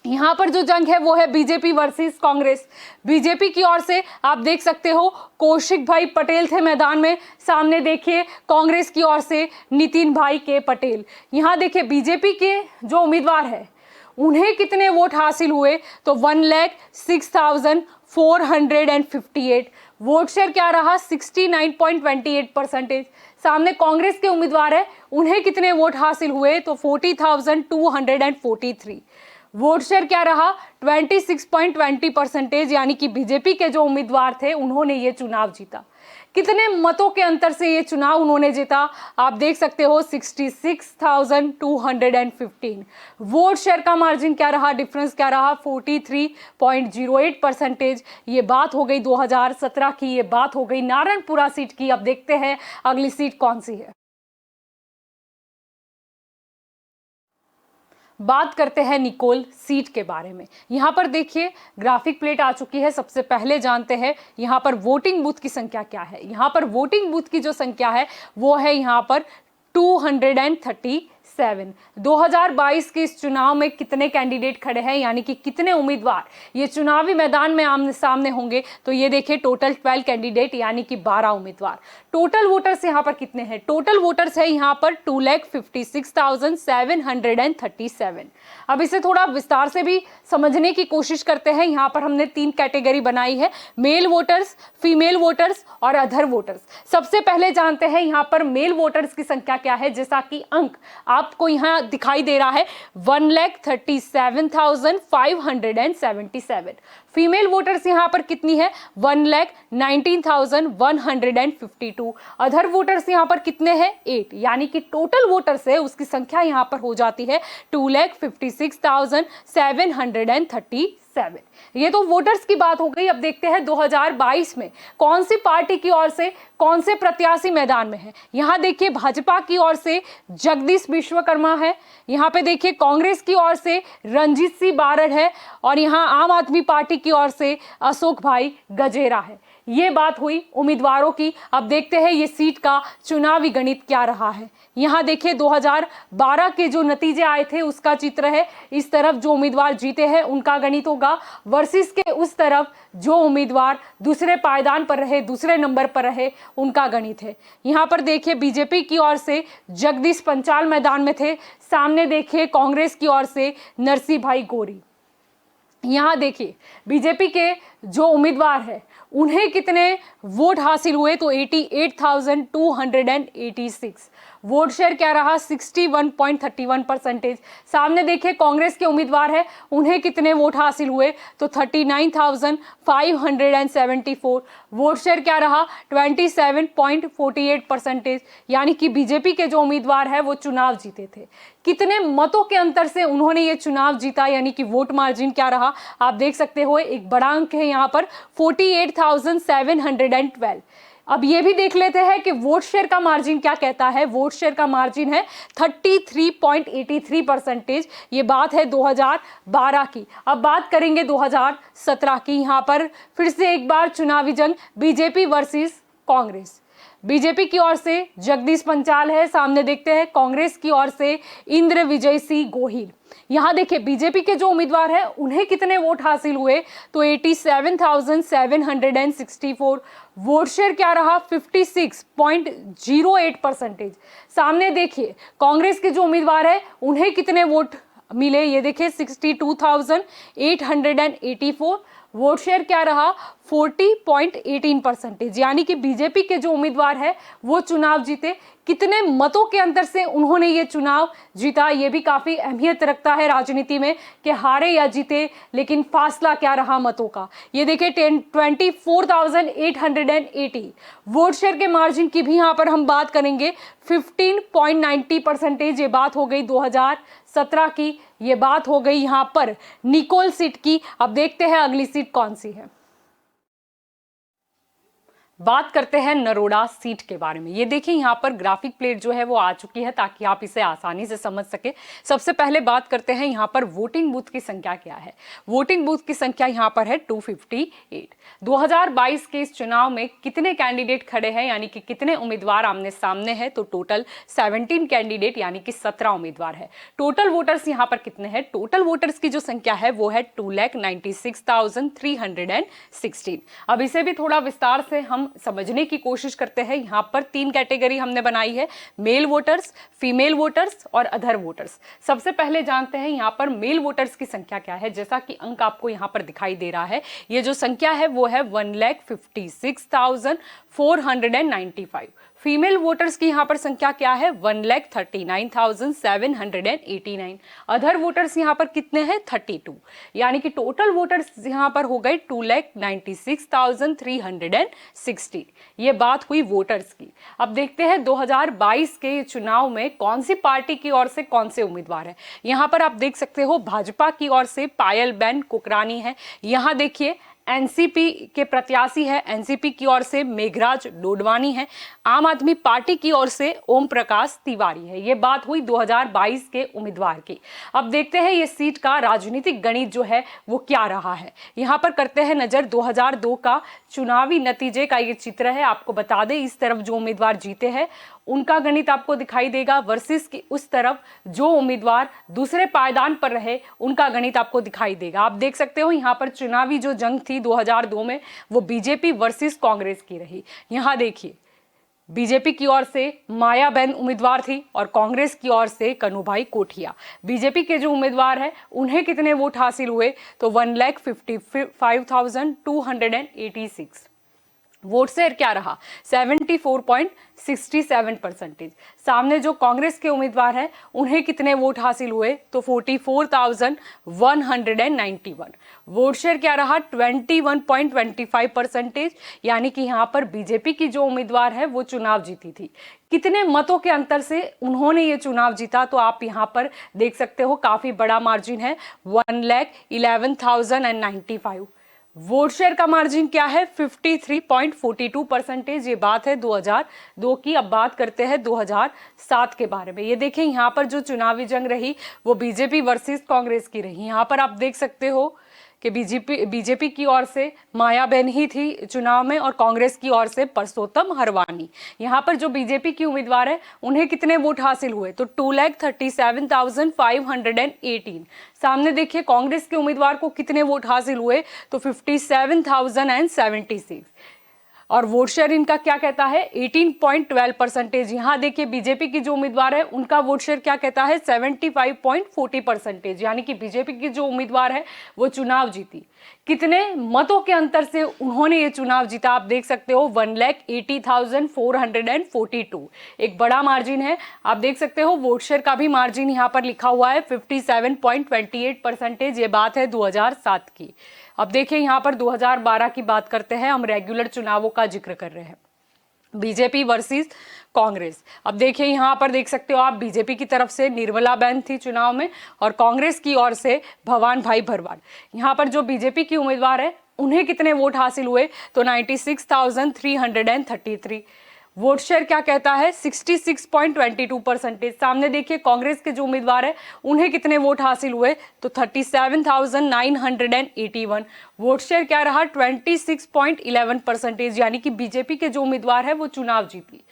यहाँ पर जो जंग है वो है बीजेपी वर्सेस कांग्रेस। बीजेपी की ओर से आप देख सकते हो कौशिक भाई पटेल थे मैदान में। सामने देखिए कांग्रेस की ओर से नितिन भाई के पटेल। यहाँ देखिए बीजेपी के जो उम्मीदवार है उन्हें कितने वोट हासिल हुए, तो 1,06,458। वोट शेयर क्या रहा 69.28%। सामने कांग्रेस के उम्मीदवार है उन्हें कितने वोट हासिल हुए, तो 40,243। वोट शेयर क्या रहा 26.20%, यानी कि बीजेपी के जो उम्मीदवार थे उन्होंने ये चुनाव जीता। कितने मतों के अंतर से ये चुनाव उन्होंने जीता, आप देख सकते हो 66,215। वोट शेयर का मार्जिन क्या रहा, डिफरेंस क्या रहा 43.08%। ये बात हो गई 2017 की। ये बात हो गई नारायणपुरा सीट की। अब देखते हैं अगली सीट कौन सी है। बात करते हैं निकोल सीट के बारे में। यहाँ पर देखिए ग्राफिक प्लेट आ चुकी है। सबसे पहले जानते हैं यहाँ पर वोटिंग बूथ की संख्या क्या है। यहाँ पर वोटिंग बूथ की जो संख्या है वो है यहाँ पर 237। 2022 के इस चुनाव में कितने कैंडिडेट खड़े हैं, यानी कि कितने उम्मीदवार ये चुनावी मैदान में आमने सामने होंगे, तो ये देखिए टोटल 12 कैंडिडेट यानी कि 12 उम्मीदवार। टोटल वोटर्स यहाँ पर कितने हैं, टोटल वोटर्स है यहाँ पर 2,56,737। अब इसे थोड़ा विस्तार से भी समझने की कोशिश करते हैं। यहाँ पर हमने 3 कैटेगरी बनाई है, मेल वोटर्स, फीमेल वोटर्स और अदर वोटर्स। सबसे पहले जानते हैं यहाँ पर मेल वोटर्स की संख्या क्या है। जैसा कि अंक आपको यहाँ दिखाई दे रहा है 1,37,577। फीमेल वोटर्स यहाँ पर कितनी है 1,19,152। अदर वोटर्स यहाँ पर कितने हैं 8, यानी कि टोटल वोटर्स है उसकी संख्या यहाँ पर हो जाती है 2,56,737। 7। ये तो वोटर्स की बात हो गई। अब देखते हैं 2022 में कौन सी पार्टी की ओर से कौन से प्रत्याशी मैदान में है। यहाँ देखिए भाजपा की ओर से जगदीश विश्वकर्मा है, यहाँ पे देखिए कांग्रेस की ओर से रंजीत सिंह बारड़ है और यहाँ आम आदमी पार्टी की ओर से अशोक भाई गजेरा है। ये बात हुई उम्मीदवारों की। अब देखते हैं ये सीट का चुनावी गणित क्या रहा है। यहाँ देखिए 2012 के जो नतीजे आए थे उसका चित्र है। इस तरफ जो उम्मीदवार जीते हैं उनका गणित होगा वर्सेस के उस तरफ जो उम्मीदवार दूसरे पायदान पर रहे, दूसरे नंबर पर रहे, उनका गणित है। यहाँ पर देखिए बीजेपी की ओर से जगदीश पंचाल मैदान में थे, सामने देखिए कांग्रेस की ओर से नरसिंह भाई गौरी। यहाँ देखिए बीजेपी के जो उम्मीदवार है उन्हें कितने वोट हासिल हुए, तो 88,286। वोट शेयर क्या रहा, 61.31%। सामने देखिए कांग्रेस के उम्मीदवार है, उन्हें कितने वोट हासिल हुए, तो 39,574। वोट शेयर क्या रहा, 27.48%। यानी कि बीजेपी के जो उम्मीदवार है वो चुनाव जीते थे। कितने मतों के अंतर से उन्होंने ये चुनाव जीता, यानी कि वोट मार्जिन क्या रहा, आप देख सकते हो एक बड़ा अंक है यहाँ पर 48,712। अब ये भी देख लेते हैं कि वोट शेयर का मार्जिन क्या कहता है। वोट शेयर का मार्जिन है 33.83%। ये बात है 2012 की। अब बात करेंगे 2017 की। यहाँ पर फिर से एक बार चुनावी जंग बीजेपी वर्सेस कांग्रेस। बीजेपी की ओर से जगदीश पंचाल है, सामने देखते हैं कांग्रेस की ओर से इंद्र विजय सिंह गोहिल। यहाँ देखिए बीजेपी के जो उम्मीदवार हैं उन्हें कितने वोट हासिल हुए, तो 87,764। वोट शेयर क्या रहा, 56.08%। सामने देखिए कांग्रेस के जो उम्मीदवार है उन्हें कितने वोट मिले, ये देखिए 62,884। वोट शेयर क्या रहा, 40.18%। यानी कि बीजेपी के जो उम्मीदवार है वो चुनाव जीते। कितने मतों के अंतर से उन्होंने ये चुनाव जीता, ये भी काफी अहमियत रखता है राजनीति में कि हारे या जीते, लेकिन फासला क्या रहा मतों का। ये देखिए 24,880। वोट शेयर के मार्जिन की भी यहाँ पर हम बात करेंगे 15.90%। ये बात हो गई 2017 की। ये बात हो गई यहाँ पर निकोल सीट की। अब देखते हैं अगली सीट कौन सी है। बात करते हैं नरोडा सीट के बारे में। ये देखिए यहाँ पर ग्राफिक प्लेट जो है वो आ चुकी है ताकि आप इसे आसानी से समझ सके। सबसे पहले बात करते हैं यहाँ पर वोटिंग बूथ की संख्या क्या है। वोटिंग बूथ की संख्या यहाँ पर है 258। 2022 के इस चुनाव में कितने कैंडिडेट खड़े हैं, यानी कि कितने उम्मीदवार आमने सामने हैं, तो टोटल 17 कैंडिडेट यानी कि 17 उम्मीदवार है। टोटल वोटर्स यहाँ पर कितने हैं, टोटल वोटर्स की जो संख्या है वो है 2,96,316। अब इसे भी थोड़ा विस्तार से हम समझने की कोशिश करते हैं। यहाँ पर 3 कैटेगरी हमने बनाई है, मेल वोटर्स, फीमेल वोटर्स और अदर वोटर्स। सबसे पहले जानते हैं यहाँ पर मेल वोटर्स की संख्या क्या है। जैसा कि अंक आपको यहाँ पर दिखाई दे रहा है, ये जो संख्या है वो है 1,56,495। फीमेल वोटर्स की यहाँ पर संख्या क्या है, 1,39,789। अदर वोटर्स यहाँ पर कितने हैं, 32। यानी कि टोटल वोटर्स यहाँ पर हो गए 2,96,360। ये बात हुई वोटर्स की। अब देखते हैं 2022 के चुनाव में कौन सी पार्टी की ओर से कौन से उम्मीदवार हैं। यहाँ पर आप देख सकते हो भाजपा की ओर से पायलबेन कुकरानी है। यहाँ देखिए एनसीपी के प्रत्याशी है, एनसीपी की ओर से मेघराज डोडवानी है। आम आदमी पार्टी की ओर से ओम प्रकाश तिवारी है। ये बात हुई 2022 के उम्मीदवार की। अब देखते हैं ये सीट का राजनीतिक गणित जो है वो क्या रहा है। यहाँ पर करते हैं नजर 2002 का चुनावी नतीजे का ये चित्र है। आपको बता दें इस तरफ जो उम्मीदवार जीते हैं उनका गणित आपको दिखाई देगा, वर्सेस की उस तरफ जो उम्मीदवार दूसरे पायदान पर रहे उनका गणित आपको दिखाई देगा। आप देख सकते हो यहाँ पर चुनावी जो जंग थी 2002 में वो बीजेपी वर्सेस कांग्रेस की रही। यहाँ देखिए बीजेपी की ओर से मायाबेन उम्मीदवार थी और कांग्रेस की ओर से कन्हूभाई कोठिया। बीजेपी के जो उम्मीदवार हैं उन्हें कितने वोट हासिल हुए, तो 1,55,286। वोट शेयर क्या रहा, 74.67%। सामने जो कांग्रेस के उम्मीदवार हैं उन्हें कितने वोट हासिल हुए, तो 44,191। वोट शेयर क्या रहा, 21.25%, यानी कि यहाँ पर बीजेपी की जो उम्मीदवार है वो चुनाव जीती थी। कितने मतों के अंतर से उन्होंने ये चुनाव जीता, तो आप यहाँ पर देख सकते हो काफी बड़ा मार्जिन है, 1,11,095। वोट शेयर का मार्जिन क्या है, 53.42%। ये बात है 2002 की। अब बात करते हैं 2007 के बारे में। ये देखें, यहाँ पर जो चुनावी जंग रही वो बीजेपी वर्सेस कांग्रेस की रही। यहाँ पर आप देख सकते हो कि बीजेपी की ओर से मायाबेन ही थी चुनाव में और कांग्रेस की ओर से परसोत्तम हरवानी। यहाँ पर जो बीजेपी की उम्मीदवार है उन्हें कितने वोट हासिल हुए, तो 2,37,518। सामने देखिए कांग्रेस के उम्मीदवार को कितने वोट हासिल हुए, तो 57,076। और वोट शेयर इनका क्या कहता है, 18.12%। यहाँ देखिए बीजेपी की जो उम्मीदवार है उनका वोट शेयर क्या कहता है, 75.40%। यानी कि बीजेपी की जो उम्मीदवार है वो चुनाव जीती। कितने मतों के अंतर से उन्होंने ये चुनाव जीता, आप देख सकते हो 1,80,442। एक बड़ा मार्जिन है। आप देख सकते हो वोट शेयर का भी मार्जिन यहाँ पर लिखा हुआ है 57.28%। ये बात है 2007 की। अब देखिए यहाँ पर 2012 की बात करते हैं, हम रेगुलर चुनावों का जिक्र कर रहे हैं, बीजेपी वर्सेस कांग्रेस। अब देखिए यहाँ पर देख सकते हो आप, बीजेपी की तरफ से निर्मला बहन थी चुनाव में और कांग्रेस की ओर से भवान भाई भरवाड़। यहाँ पर जो बीजेपी की उम्मीदवार है उन्हें कितने वोट हासिल हुए, तो 96,333। वोट शेयर क्या कहता है, 66.22%। सामने देखिए कांग्रेस के जो उम्मीदवार है उन्हें कितने वोट हासिल हुए, तो 37,981। वोट शेयर क्या रहा, 26.11%। यानी कि बीजेपी के जो उम्मीदवार है वो चुनाव जीती।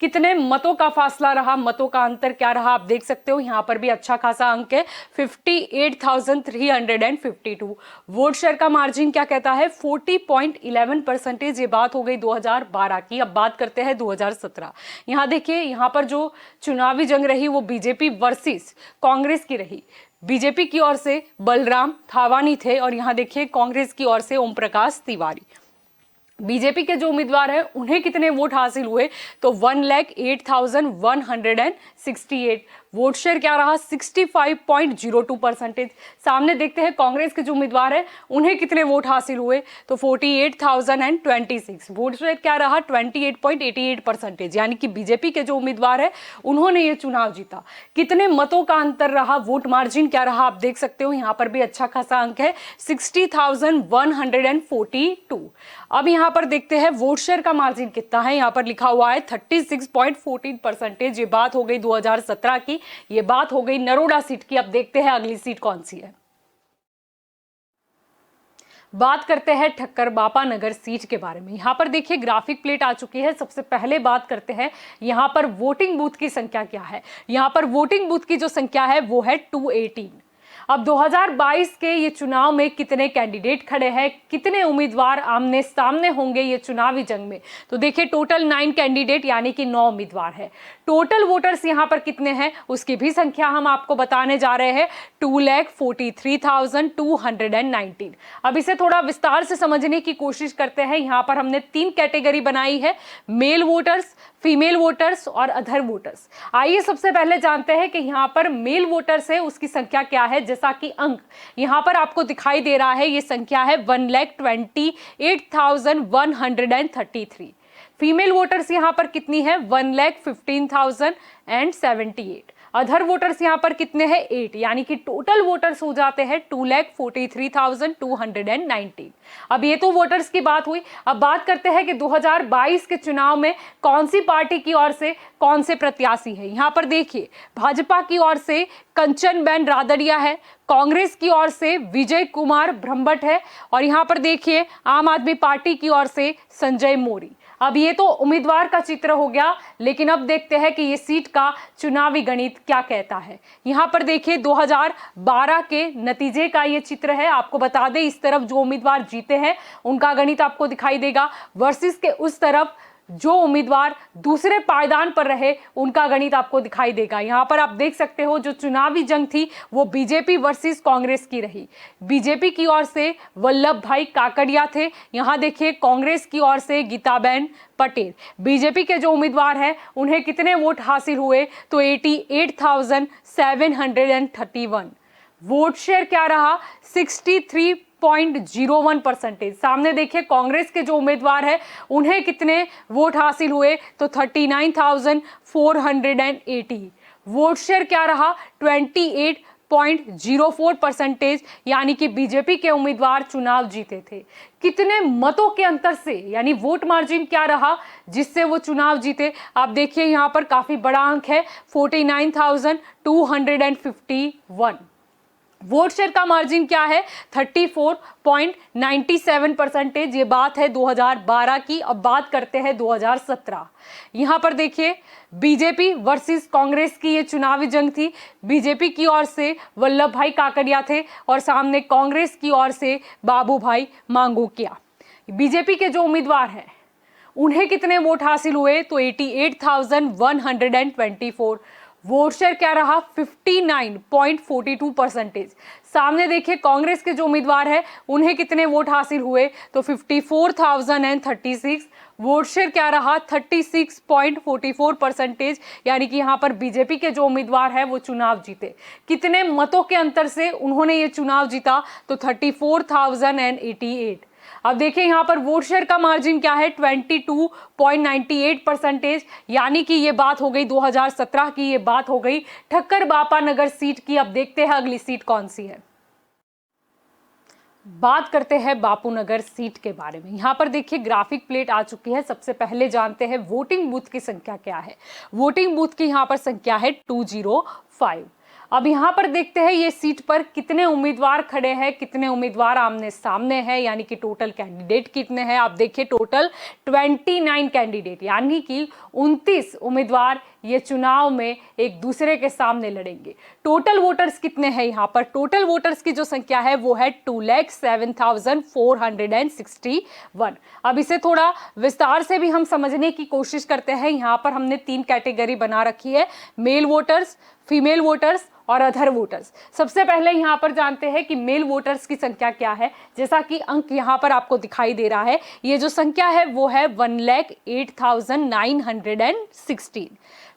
कितने मतों का फासला रहा, मतों का अंतर क्या रहा, आप देख सकते हो यहाँ पर भी अच्छा खासा अंक है, 58,352। वोट शेयर का मार्जिन क्या कहता है, 40.11%। ये बात हो गई 2012 की। अब बात करते हैं 2017। यहाँ देखिए, यहाँ पर जो चुनावी जंग रही वो बीजेपी वर्सेस कांग्रेस की रही। बीजेपी की ओर से बलराम थावानी थे और यहाँ देखिए कांग्रेस की ओर से ओम प्रकाश तिवारी। बीजेपी के जो उम्मीदवार हैं उन्हें कितने वोट हासिल हुए, तो 1,08,168। वोट शेयर क्या रहा, 65.02%। सामने देखते हैं कांग्रेस के जो उम्मीदवार हैं उन्हें कितने वोट हासिल हुए, तो 48,026। वोट शेयर क्या रहा, 28.88%। यानी कि बीजेपी के जो उम्मीदवार है उन्होंने ये चुनाव जीता। कितने मतों का अंतर रहा, वोट मार्जिन क्या रहा, आप देख सकते हो यहाँ पर भी अच्छा खासा अंक है, 60,142। अब यहाँ पर देखते हैं वोट शेयर का मार्जिन कितना है, यहाँ पर लिखा हुआ है 36.14%। ये बात हो गई 2017 की। ये बात हो गई नरोडा सीट की। अब देखते हैं अगली सीट कौन सी है। बात करते हैं ठक्कर बापा नगर सीट के बारे में। यहाँ पर देखिए ग्राफिक प्लेट आ चुकी है। सबसे पहले बात करते हैं यहाँ पर वोटिंग बूथ की संख्या क्या है। यहाँ पर वोटिंग बूथ की जो संख्या है वो है 218। अब 2022 के ये चुनाव में कितने कैंडिडेट खड़े हैं, कितने उम्मीदवार आमने सामने होंगे ये चुनावी जंग में, तो देखिए टोटल 9 कैंडिडेट यानी कि 9 उम्मीदवार है। टोटल वोटर्स यहाँ पर कितने हैं उसकी भी संख्या हम आपको बताने जा रहे हैं, 2,43,219। अब इसे थोड़ा विस्तार से समझने की कोशिश करते हैं। यहाँ पर हमने 3 कैटेगरी बनाई है, मेल वोटर्स, फीमेल वोटर्स और अदर वोटर्स। आइए सबसे पहले जानते हैं कि यहाँ पर मेल वोटर्स है उसकी संख्या क्या है। जैसा कि अंक यहाँ पर आपको दिखाई दे रहा है, ये संख्या है 1,28,133। फीमेल वोटर्स यहाँ पर कितनी है, 1,15,078। अदर वोटर्स यहाँ पर कितने हैं, 8, यानी कि टोटल वोटर्स हो जाते हैं 2,43,219। अब ये तो वोटर्स की बात हुई। अब बात करते हैं कि 2022 के चुनाव में कौन सी पार्टी की ओर से कौन से प्रत्याशी है। यहाँ पर देखिए भाजपा की ओर से कंचनबेन रादड़िया है, कांग्रेस की ओर से विजय कुमार ब्रह्मभट्ट है और यहाँ पर देखिए आम आदमी पार्टी की ओर से संजय मोरी। अब ये तो उम्मीदवार का चित्र हो गया, लेकिन अब देखते हैं कि ये सीट का चुनावी गणित क्या कहता है। यहाँ पर देखिए 2012 के नतीजे का ये चित्र है। आपको बता दें इस तरफ जो उम्मीदवार जीते हैं उनका गणित आपको दिखाई देगा, वर्सेस के उस तरफ जो उम्मीदवार दूसरे पायदान पर रहे उनका गणित आपको दिखाई देगा। यहां पर आप देख सकते हो जो चुनावी जंग थी वो बीजेपी वर्सेस कांग्रेस की रही। बीजेपी की ओर से वल्लभ भाई काकड़िया थे, यहां देखिए कांग्रेस की ओर से गीताबेन पटेल। बीजेपी के जो उम्मीदवार हैं उन्हें कितने वोट हासिल हुए तो 88,731। वोट शेयर क्या रहा 63.01%। सामने देखिए कांग्रेस के जो उम्मीदवार हैं उन्हें कितने वोट हासिल हुए तो 39,480। वोट शेयर क्या रहा 28.04%, यानी कि बीजेपी के उम्मीदवार चुनाव जीते थे। कितने मतों के अंतर से, यानी वोट मार्जिन क्या रहा जिससे वो चुनाव जीते, आप देखिए यहां पर काफी बड़ा अंक है 49,251। वोट शेयर का मार्जिन क्या है 34.97%। ये बात है 2012 की। अब बात करते हैं 2017। यहां पर देखिए बीजेपी वर्सेस कांग्रेस की ये चुनावी जंग थी। बीजेपी की ओर से वल्लभ भाई काकड़िया थे और सामने कांग्रेस की ओर से बाबू भाई मांगूकिया। बीजेपी के जो उम्मीदवार हैं उन्हें कितने वोट हासिल हुए तो 88,124। वोट शेयर क्या रहा 59.42%। सामने देखिए कांग्रेस के जो उम्मीदवार हैं उन्हें कितने वोट हासिल हुए तो 54,036। वोट शेयर क्या रहा 36.44%, यानी कि यहां पर बीजेपी के जो उम्मीदवार हैं वो चुनाव जीते। कितने मतों के अंतर से उन्होंने ये चुनाव जीता तो 34,088। अब देखिए यहां पर वोट शेयर का मार्जिन क्या है 22.98%, यानी कि ये बात हो गई 2017 की। ये बात हो गई ठक्कर बापा नगर सीट की। अब देखते हैं अगली सीट कौन सी है। बात करते हैं बापू नगर सीट के बारे में। यहां पर देखिए ग्राफिक प्लेट आ चुकी है। सबसे पहले जानते हैं वोटिंग बूथ की संख्या क्या है। वोटिंग बूथ की यहां पर संख्या है 205। अब यहां पर देखते हैं ये सीट पर कितने उम्मीदवार खड़े हैं, कितने उम्मीदवार आमने सामने हैं, यानी कि टोटल कैंडिडेट कितने हैं। आप देखिए टोटल 29 कैंडिडेट, यानी कि 29 उम्मीदवार ये चुनाव में एक दूसरे के सामने लड़ेंगे। टोटल वोटर्स कितने हैं यहाँ पर, टोटल वोटर्स की जो संख्या है वो है 2,07,461। अब इसे थोड़ा विस्तार से भी हम समझने की कोशिश करते हैं। यहाँ पर हमने 3 कैटेगरी बना रखी है, मेल वोटर्स, फीमेल वोटर्स और अदर वोटर्स। सबसे पहले यहाँ पर जानते हैं कि मेल वोटर्स की संख्या क्या है। जैसा कि अंक यहाँ पर आपको दिखाई दे रहा है, ये जो संख्या है वो है 1,08,916।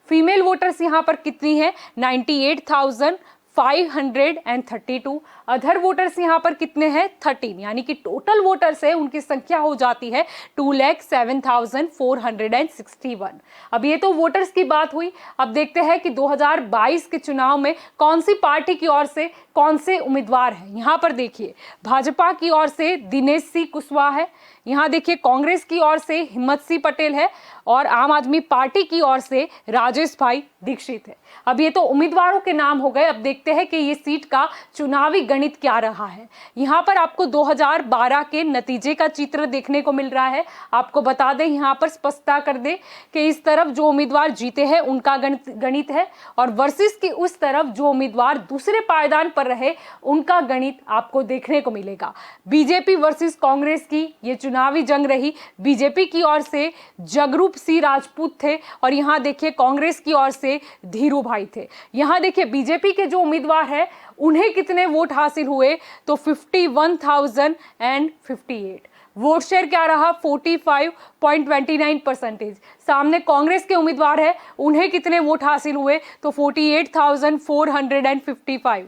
फीमेल वोटर्स यहाँ पर कितनी है 98,532। अदर वोटर्स यहाँ पर कितने हैं 13, यानी कि टोटल वोटर्स है उनकी संख्या हो जाती है 2,07,461। अब ये तो वोटर्स की बात हुई। अब देखते हैं कि 2022 के चुनाव में कौन सी पार्टी की ओर से कौन से उम्मीदवार हैं। यहाँ पर देखिए भाजपा की ओर से दिनेश सिंह कुशवाहा है, यहाँ देखिए कांग्रेस की ओर से हिम्मत सिंह पटेल है और आम आदमी पार्टी की ओर से राजेश भाई दीक्षित है। अब ये तो उम्मीदवारों के नाम हो गए। अब देखते हैं कि ये सीट का चुनावी गणित क्या रहा है। यहाँ पर आपको 2012 के नतीजे का चित्र देखने को मिल रहा है। आपको बता दें, यहाँ पर स्पष्टता कर दे कि इस तरफ जो उम्मीदवार जीते हैं उनका गणित है और वर्सेस की उस तरफ जो उम्मीदवार दूसरे पायदान पर रहे उनका गणित आपको देखने को मिलेगा। बीजेपी वर्सेस कांग्रेस की ये चुनावी जंग रही। बीजेपी की ओर से जगरूप सिंह राजपूत थे और यहाँ देखिए कांग्रेस की ओर से धीरू भाई थे। यहाँ देखिए बीजेपी के जो उम्मीदवार हैं उन्हें कितने वोट हासिल हुए तो 51,058। वोट शेयर क्या रहा 45.29%। सामने कांग्रेस के उम्मीदवार हैं उन्हें कितने वोट हासिल हुए तो 48,455।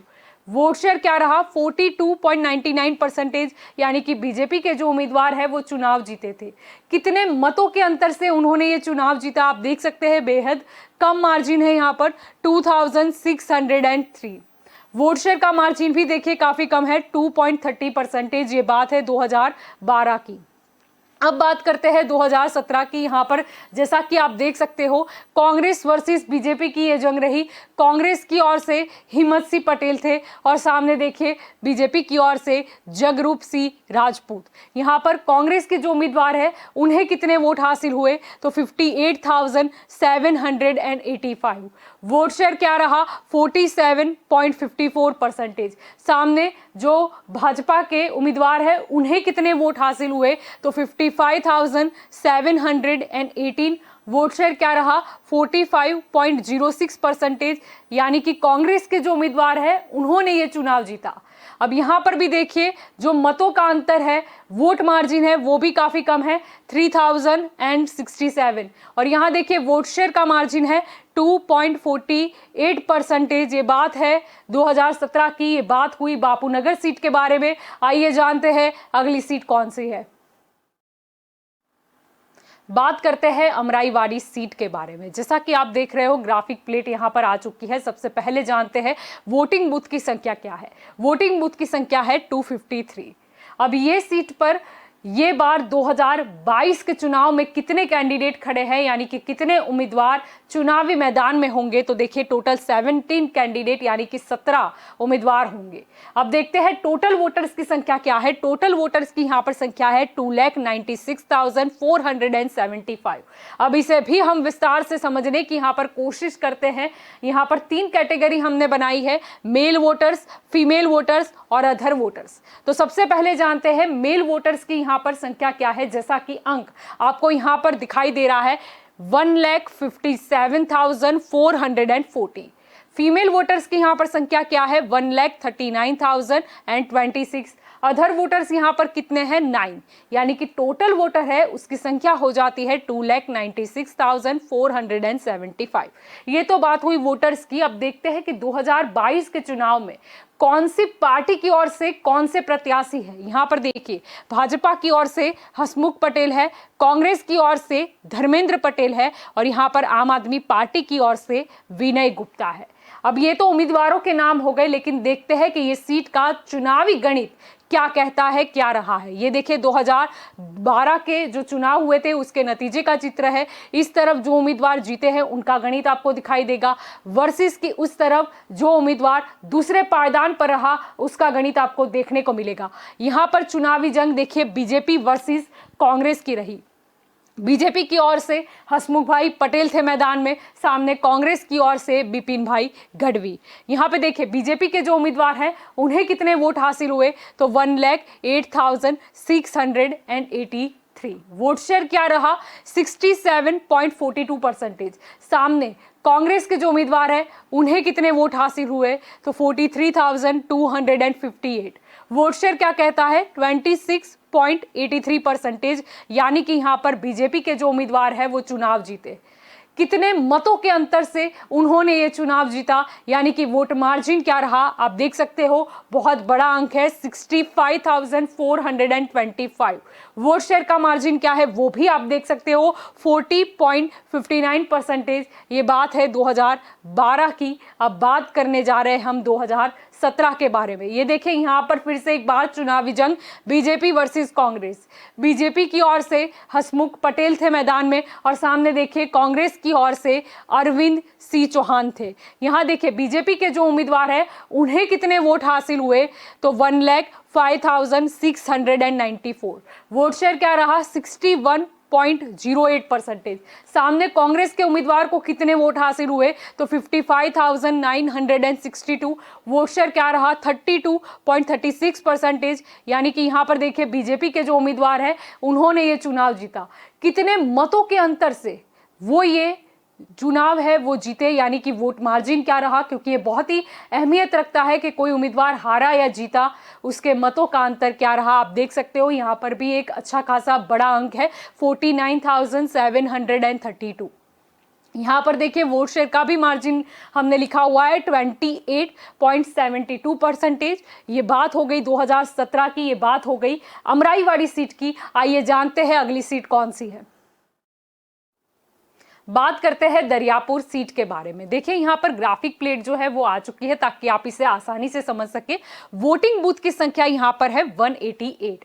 वोट शेयर क्या रहा 42.99%, यानी कि बीजेपी के जो उम्मीदवार है वो चुनाव जीते थे। कितने मतों के अंतर से उन्होंने ये चुनाव जीता आप देख सकते हैं, बेहद कम मार्जिन है यहाँ पर 2,603। वोट शेयर का मार्जिन भी देखिए काफी कम है 2.30%। ये बात है 2012 की। अब बात करते हैं 2017 की। यहाँ पर जैसा कि आप देख सकते हो कांग्रेस वर्सेस बीजेपी की ये जंग रही। कांग्रेस की ओर से हिम्मत सिंह पटेल थे और सामने देखिए बीजेपी की ओर से जगरूप सिंह राजपूत। यहाँ पर कांग्रेस के जो उम्मीदवार है उन्हें कितने वोट हासिल हुए तो 58,785। वोट शेयर क्या रहा 47.54%। सामने जो भाजपा के उम्मीदवार है उन्हें कितने वोट हासिल हुए, तो 55,718। वोट शेयर क्या रहा, 45.06%, यानी कि कांग्रेस के जो उम्मीदवार है उन्होंने ये चुनाव जीता। अब यहां पर भी देखिए जो मतों का अंतर है, वोट मार्जिन है वो भी काफी कम है, 3067। और यहां देखिए वोट शेयर का मार्जिन है 2.48%। ये बात है 2017 की। ये बात हुई बापूनगर सीट के बारे में। आइए जानते हैं अगली सीट कौन सी है। बात करते हैं अमराईवाड़ी सीट के बारे में। जैसा कि आप देख रहे हो ग्राफिक प्लेट यहां पर आ चुकी है। सबसे पहले जानते हैं वोटिंग बूथ की संख्या क्या है। वोटिंग बूथ की संख्या है 253। अब ये सीट पर ये बार 2022 के चुनाव में कितने कैंडिडेट खड़े हैं, यानी कि कितने उम्मीदवार चुनावी मैदान में होंगे, तो देखिए टोटल 17 कैंडिडेट यानी कि 17 उम्मीदवार होंगे। अब देखते हैं टोटल वोटर्स की संख्या क्या है। टोटल वोटर्स की यहाँ पर संख्या है 2,96,475। अब इसे भी हम विस्तार से समझने की यहाँ पर कोशिश करते हैं। यहाँ पर 3 कैटेगरी हमने बनाई है, मेल वोटर्स, फीमेल वोटर्स और अदर वोटर्स। तो सबसे पहले जानते हैं मेल वोटर्स की यहाँ पर संख्या क्या है। जैसा कि अंक आपको यहाँ पर दिखाई दे रहा है 1,57,440। फीमेल वोटर्स की यहाँ पर संख्या क्या है 1,39,026। अदर वोटर्स यहाँ पर कितने हैं 9, यानी कि टोटल वोटर है उसकी संख्या हो जाती है 2,96,475। ये तो बात हुई वोटर्स की। अब देखते हैं कि 2022 के चुनाव में कौन सी पार्टी की ओर से कौन से प्रत्याशी है। यहाँ पर देखिए भाजपा की ओर से हसमुख पटेल है, कांग्रेस की ओर से धर्मेंद्र पटेल है और यहाँ पर आम आदमी पार्टी की ओर से विनय गुप्ता है। अब ये तो उम्मीदवारों के नाम हो गए, लेकिन देखते हैं कि ये सीट का चुनावी गणित क्या कहता है, क्या रहा है। ये देखिए 2012 के जो चुनाव हुए थे उसके नतीजे का चित्र है। इस तरफ जो उम्मीदवार जीते हैं उनका गणित आपको दिखाई देगा, वर्सेस की उस तरफ जो उम्मीदवार दूसरे पायदान पर रहा उसका गणित आपको देखने को मिलेगा। यहाँ पर चुनावी जंग देखिए बीजेपी वर्सेस कांग्रेस की रही। बीजेपी की ओर से हसमुख भाई पटेल थे मैदान में, सामने कांग्रेस की ओर से बिपिन भाई गढ़वी। यहाँ पे देखिए बीजेपी के जो उम्मीदवार हैं उन्हें कितने वोट हासिल हुए, तो 1,08,683। वोट शेयर क्या रहा 67.42%। सामने कांग्रेस के जो उम्मीदवार हैं उन्हें कितने वोट हासिल हुए, तो 43,258। वोट शेयर क्या कहता है 26.83%, यानी कि यहाँ पर बीजेपी के जो उम्मीदवार है वो चुनाव जीते। कितने मतों के अंतर से उन्होंने ये चुनाव जीता, यानी कि वोट मार्जिन क्या रहा आप देख सकते हो, बहुत बड़ा अंक है 65,425। वोट शेयर का मार्जिन क्या है वो भी आप देख सकते हो 40.59%। ये बात है 2012 की। अब बात करने जा रहे हैं हम 2017 के बारे में। ये देखें यहाँ पर फिर से एक बार चुनावी जंग बीजेपी वर्सेस कांग्रेस। बीजेपी की ओर से हसमुख पटेल थे मैदान में और सामने देखिए कांग्रेस की ओर से अरविंद सिंह चौहान थे। यहाँ देखिए बीजेपी के जो उम्मीदवार हैं उन्हें कितने वोट हासिल हुए, तो 1,05,694। वोट शेयर क्या रहा 61.08%। सामने कांग्रेस के उम्मीदवार को कितने वोट हासिल हुए, तो 55,962। वोट शेयर क्या रहा 32.36%, यानी कि यहाँ पर देखिए बीजेपी के जो उम्मीदवार हैं उन्होंने ये चुनाव जीता। कितने मतों के अंतर से वो ये चुनाव है वो जीते, यानी कि वोट मार्जिन क्या रहा, क्योंकि ये बहुत ही अहमियत रखता है कि कोई उम्मीदवार हारा या जीता उसके मतों का अंतर क्या रहा। आप देख सकते हो यहाँ पर भी एक अच्छा खासा बड़ा अंक है 49,732। यहाँ पर देखिए वोट शेयर का भी मार्जिन हमने लिखा हुआ है 28.72%। ये बात हो गई 2017 की, ये बात हो गई अमराईवाड़ी सीट की। आइए जानते हैं अगली सीट कौन सी है। बात करते हैं दरियापुर सीट के बारे में। देखिए यहाँ पर ग्राफिक प्लेट जो है वो आ चुकी है ताकि आप इसे आसानी से समझ सके। वोटिंग बूथ की संख्या यहाँ पर है 188।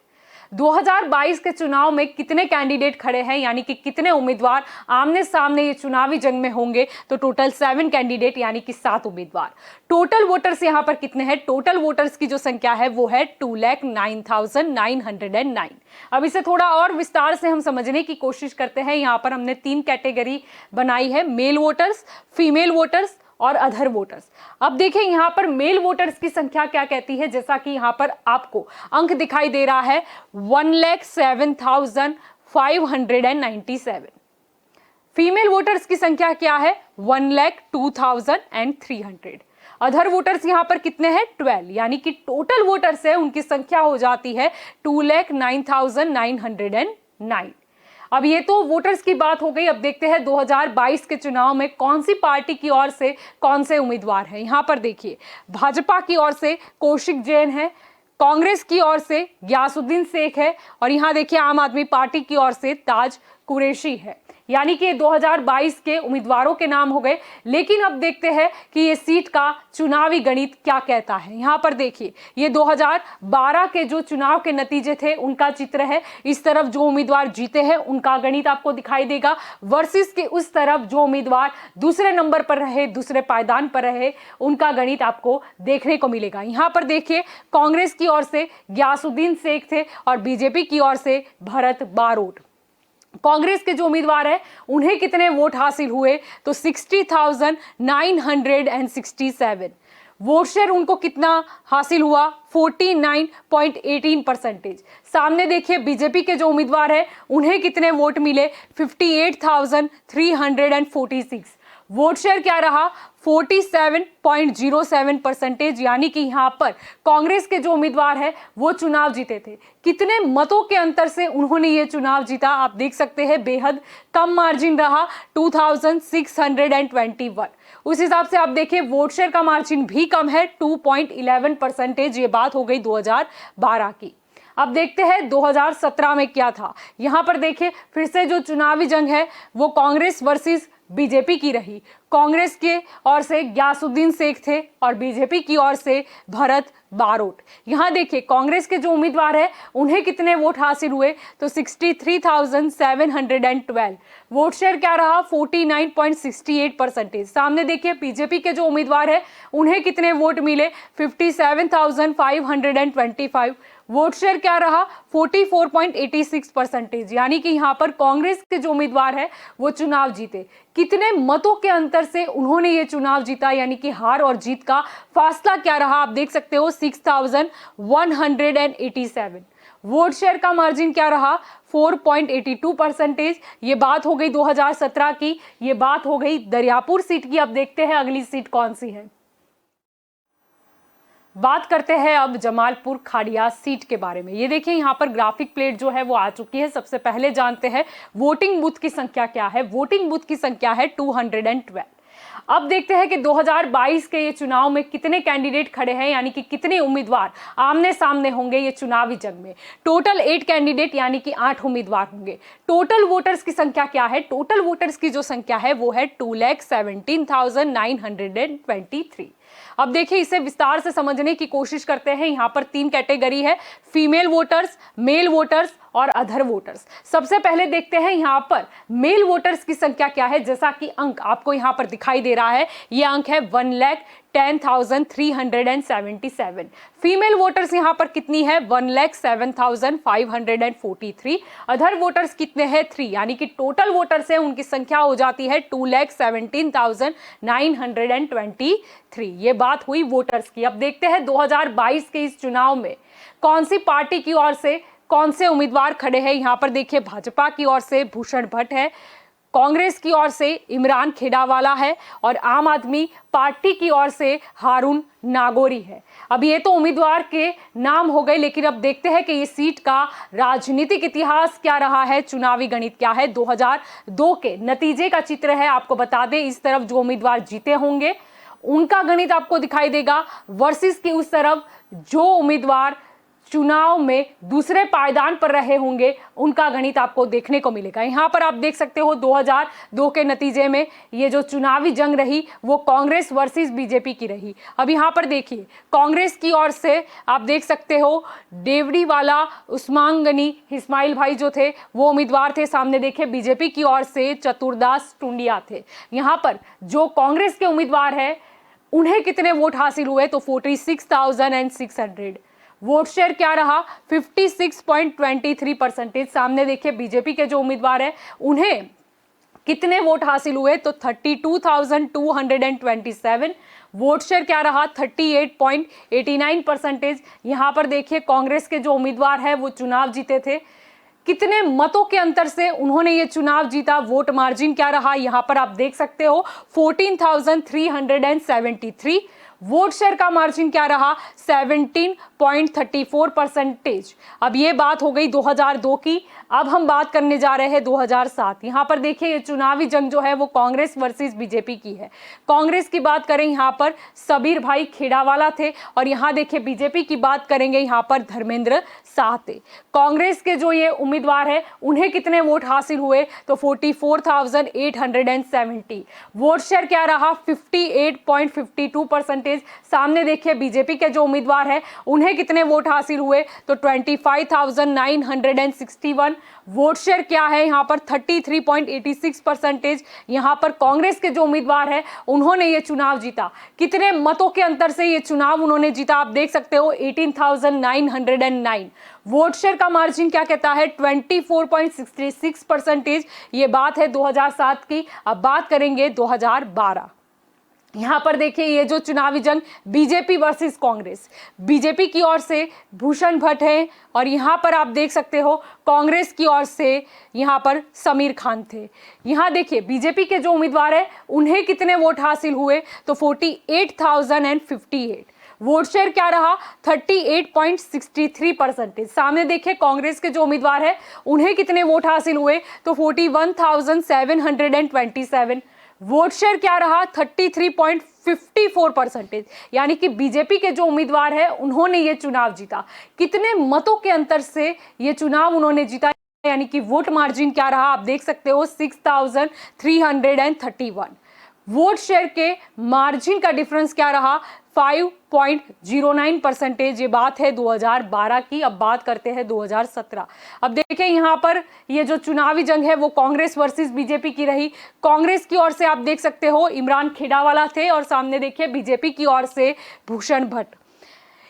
2022 के चुनाव में कितने कैंडिडेट खड़े हैं, यानी कि कितने उम्मीदवार आमने सामने ये चुनावी जंग में होंगे, तो टोटल 7 कैंडिडेट यानी कि 7 उम्मीदवार। टोटल वोटर्स यहाँ पर कितने हैं, टोटल वोटर्स की जो संख्या है वो है 2,09,909। अब इसे थोड़ा और विस्तार से हम समझने की कोशिश करते हैं। यहाँ पर हमने 3 कैटेगरी बनाई है, मेल वोटर्स, फीमेल वोटर्स और अदर वोटर्स। अब देखें यहाँ पर मेल वोटर्स की संख्या क्या कहती है, जैसा कि यहाँ पर आपको अंक दिखाई दे रहा है 1,07,597। फीमेल वोटर्स की संख्या क्या है 1,02,300। अदर वोटर्स यहाँ पर कितने हैं 12, यानी कि टोटल वोटर्स है उनकी संख्या हो जाती है 2,09,909। अब ये तो वोटर्स की बात हो गई। अब देखते हैं 2022 के चुनाव में कौन सी पार्टी की ओर से कौन से उम्मीदवार हैं। यहाँ पर देखिए, भाजपा की ओर से कौशिक जैन है, कांग्रेस की ओर से गयासुद्दीन शेख है, और यहाँ देखिए आम आदमी पार्टी की ओर से ताज कुरैशी है। यानी कि 2022 के उम्मीदवारों के नाम हो गए। लेकिन अब देखते हैं कि ये सीट का चुनावी गणित क्या कहता है। यहाँ पर देखिए, ये 2012 के जो चुनाव के नतीजे थे उनका चित्र है। इस तरफ जो उम्मीदवार जीते हैं उनका गणित आपको दिखाई देगा, वर्सेस के उस तरफ जो उम्मीदवार दूसरे नंबर पर रहे, दूसरे पायदान पर रहे, उनका गणित आपको देखने को मिलेगा। यहाँ पर देखिए, कांग्रेस की ओर से गयासुद्दीन शेख थे और बीजेपी की ओर से भरत बारोट। कांग्रेस के जो उम्मीदवार हैं उन्हें कितने वोट हासिल हुए, तो 60,967। वोट शेयर उनको कितना हासिल हुआ 49.18%। सामने देखिए बीजेपी के जो उम्मीदवार हैं उन्हें कितने वोट मिले 58,346। वोट शेयर क्या रहा 47.07%, यानी कि यहाँ पर कांग्रेस के जो उम्मीदवार है वो चुनाव जीते थे। कितने मतों के अंतर से उन्होंने ये चुनाव जीता आप देख सकते हैं, बेहद कम मार्जिन रहा 2621। उस हिसाब से आप देखिए वोट शेयर का मार्जिन भी कम है 2.11%। ये बात हो गई 2012 की। अब देखते हैं 2017 में क्या था। यहाँ पर देखिए फिर से जो चुनावी जंग है वो कांग्रेस वर्सेस बीजेपी की रही। कांग्रेस के ओर से गयासुद्दीन शेख थे और बीजेपी की ओर से भरत बारोट। यहाँ देखिए कांग्रेस के जो उम्मीदवार है उन्हें कितने वोट हासिल हुए, तो 63,712। वोट शेयर क्या रहा 49.68%। सामने देखिए बीजेपी के जो उम्मीदवार है उन्हें कितने वोट मिले 57,525। वोट शेयर क्या रहा 44.86%, यानी कि यहाँ पर कांग्रेस के जो उम्मीदवार है वो चुनाव जीते। कितने मतों के अंतर से उन्होंने ये चुनाव जीता, यानी कि हार और जीत का फासला क्या रहा आप देख सकते हो 6,187। वोट शेयर का मार्जिन क्या रहा 4.82%। ये बात हो गई 2017 की। ये बात हो गई दरियापुर सीट की। अब देखते हैं अगली सीट कौन सी है। बात करते हैं अब जमालपुर खाड़िया सीट के बारे में। ये देखिए यहाँ पर ग्राफिक प्लेट जो है वो आ चुकी है। सबसे पहले जानते हैं वोटिंग बूथ की संख्या क्या है। वोटिंग बूथ की संख्या है 212। अब देखते हैं कि 2022 के ये चुनाव में कितने कैंडिडेट खड़े हैं, यानी कि कितने उम्मीदवार आमने सामने होंगे ये चुनावी जंग में। टोटल 8 कैंडिडेट यानी कि 8 उम्मीदवार होंगे। टोटल वोटर्स की संख्या क्या है, टोटल वोटर्स की जो संख्या है वो है 2,17,923। अब देखिए इसे विस्तार से समझने की कोशिश करते हैं। यहाँ पर 3 कैटेगरी है, फीमेल वोटर्स, मेल वोटर्स और अदर वोटर्स। सबसे पहले देखते हैं यहाँ पर मेल वोटर्स की संख्या क्या है। जैसा कि अंक आपको यहाँ पर दिखाई दे रहा है, ये अंक है 1,10,377। फीमेल वोटर्स यहाँ पर कितनी है 1,07,543। अदर वोटर्स कितने हैं 3, यानी कि टोटल वोटर्स है उनकी संख्या हो जाती है 2,17,923। ये बात हुई वोटर्स की। अब देखते हैं 2022 के इस चुनाव में कौन सी पार्टी की ओर से कौन से उम्मीदवार खड़े हैं। यहाँ पर देखिए भाजपा की ओर से भूषण भट्ट है, कांग्रेस की ओर से इमरान खेड़ावाला है और आम आदमी पार्टी की ओर से हारून नागौरी है। अब ये तो उम्मीदवार के नाम हो गए, लेकिन अब देखते हैं कि ये सीट का राजनीतिक इतिहास क्या रहा है, चुनावी गणित क्या है। 2002 के नतीजे का चित्र है। आपको बता दें इस तरफ जो उम्मीदवार जीते होंगे उनका गणित आपको दिखाई देगा, वर्सेस की उस तरफ जो उम्मीदवार चुनाव में दूसरे पायदान पर रहे होंगे उनका गणित आपको देखने को मिलेगा। यहाँ पर आप देख सकते हो 2002 के नतीजे में ये जो चुनावी जंग रही वो कांग्रेस वर्सेस बीजेपी की रही। अब यहाँ पर देखिए कांग्रेस की ओर से आप देख सकते हो डेवड़ी वाला उस्मान गनी इस्माइल भाई जो थे वो उम्मीदवार थे। सामने देखिए बीजेपी की ओर से चतुरदास टुंडिया थे। यहाँ पर जो कांग्रेस के उम्मीदवार है उन्हें कितने वोट हासिल हुए, तो 46,600। वोट शेयर क्या रहा 56.23%। सामने देखिए बीजेपी के जो उम्मीदवार है उन्हें कितने वोट हासिल हुए, तो 32,227। वोट शेयर क्या रहा, 38.89%। यहाँ पर देखिए कांग्रेस के जो उम्मीदवार है वो चुनाव जीते थे, कितने मतों के अंतर से उन्होंने ये चुनाव जीता, वोट मार्जिन क्या रहा, यहाँ पर आप देख सकते हो 14,373। वोट शेयर का मार्जिन क्या रहा, 17.34%। अब ये बात हो गई 2002 की। अब हम बात करने जा रहे हैं 2007। यहाँ पर देखिए ये चुनावी जंग जो है वो कांग्रेस वर्सेस बीजेपी की है। कांग्रेस की बात करें यहाँ पर सबीर भाई खेड़ावाला थे, और यहाँ देखिए बीजेपी की बात करेंगे यहाँ पर धर्मेंद्र शाह थे। कांग्रेस के जो ये उम्मीदवार है उन्हें कितने वोट हासिल हुए, तो 44,870। वोट शेयर क्या रहा, 58.52%। सामने देखिए बीजेपी के जो उम्मीदवार है उन्हें कितने वोट हासिल हुए, तो 25,961। वोट शेयर क्या है यहाँ पर, 33.86%। यहाँ पर कांग्रेस के जो उम्मीदवार है उन्होंने ये चुनाव जीता, कितने मतों के अंतर से ये चुनाव उन्होंने जीता, आप देख सकते हो 18,909। वोट शेयर का मार्जिन क्या कहता है, 24.66%। ये बात है 2007 की। अब बात करेंगे 2012। यहाँ पर देखिए ये जो चुनावी जंग बीजेपी वर्सेस कांग्रेस, बीजेपी की ओर से भूषण भट्ट है, और यहाँ पर आप देख सकते हो कांग्रेस की ओर से यहाँ पर समीर खान थे। यहाँ देखिए बीजेपी के जो उम्मीदवार है उन्हें कितने वोट हासिल हुए, तो 48,058। वोट शेयर क्या रहा, 38.63%। सामने देखिए कांग्रेस के जो उम्मीदवार है उन्हें कितने वोट हासिल हुए, तो 41,727। वोट शेयर क्या रहा, 33.54%। यानी कि बीजेपी के जो उम्मीदवार है उन्होंने ये चुनाव जीता, कितने मतों के अंतर से ये चुनाव उन्होंने जीता, यानी कि वोट मार्जिन क्या रहा, आप देख सकते हो 6,331। वोट शेयर के मार्जिन का डिफरेंस क्या रहा, 5.09%। ये बात है 2012 की। अब बात करते हैं 2017। अब देखें यहाँ पर ये जो चुनावी जंग है वो कांग्रेस वर्सेस बीजेपी की रही। कांग्रेस की ओर से आप देख सकते हो इमरान खेड़ावाला थे, और सामने देखिए बीजेपी की ओर से भूषण भट्ट।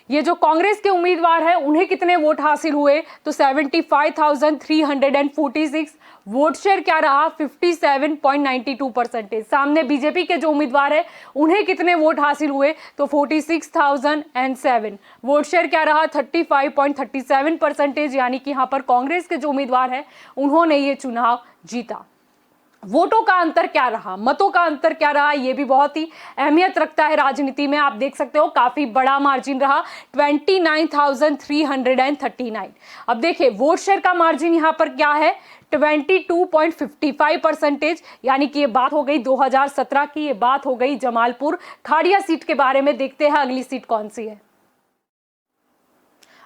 ये जो कांग्रेस के उम्मीदवार है उन्हें कितने वोट हासिल हुए, तो 75,346। वोट शेयर क्या रहा, 57.92%। सामने बीजेपी के जो उम्मीदवार है उन्हें कितने वोट हासिल हुए, तो 46,007। वोट शेयर क्या रहा, 35.37%। यानी कि यहाँ पर कांग्रेस के जो उम्मीदवार है उन्होंने ये चुनाव जीता। वोटों का अंतर क्या रहा, मतों का अंतर क्या रहा, यह भी बहुत ही अहमियत रखता है राजनीति में। आप देख सकते हो काफी बड़ा मार्जिन रहा, 29,339। अब देखिए वोट शेयर का मार्जिन यहां पर क्या है, 22.55%। यानी कि ये बात हो गई 2017 की। ये बात हो गई जमालपुर खाड़िया सीट के बारे में। देखते हैं अगली सीट कौन सी है।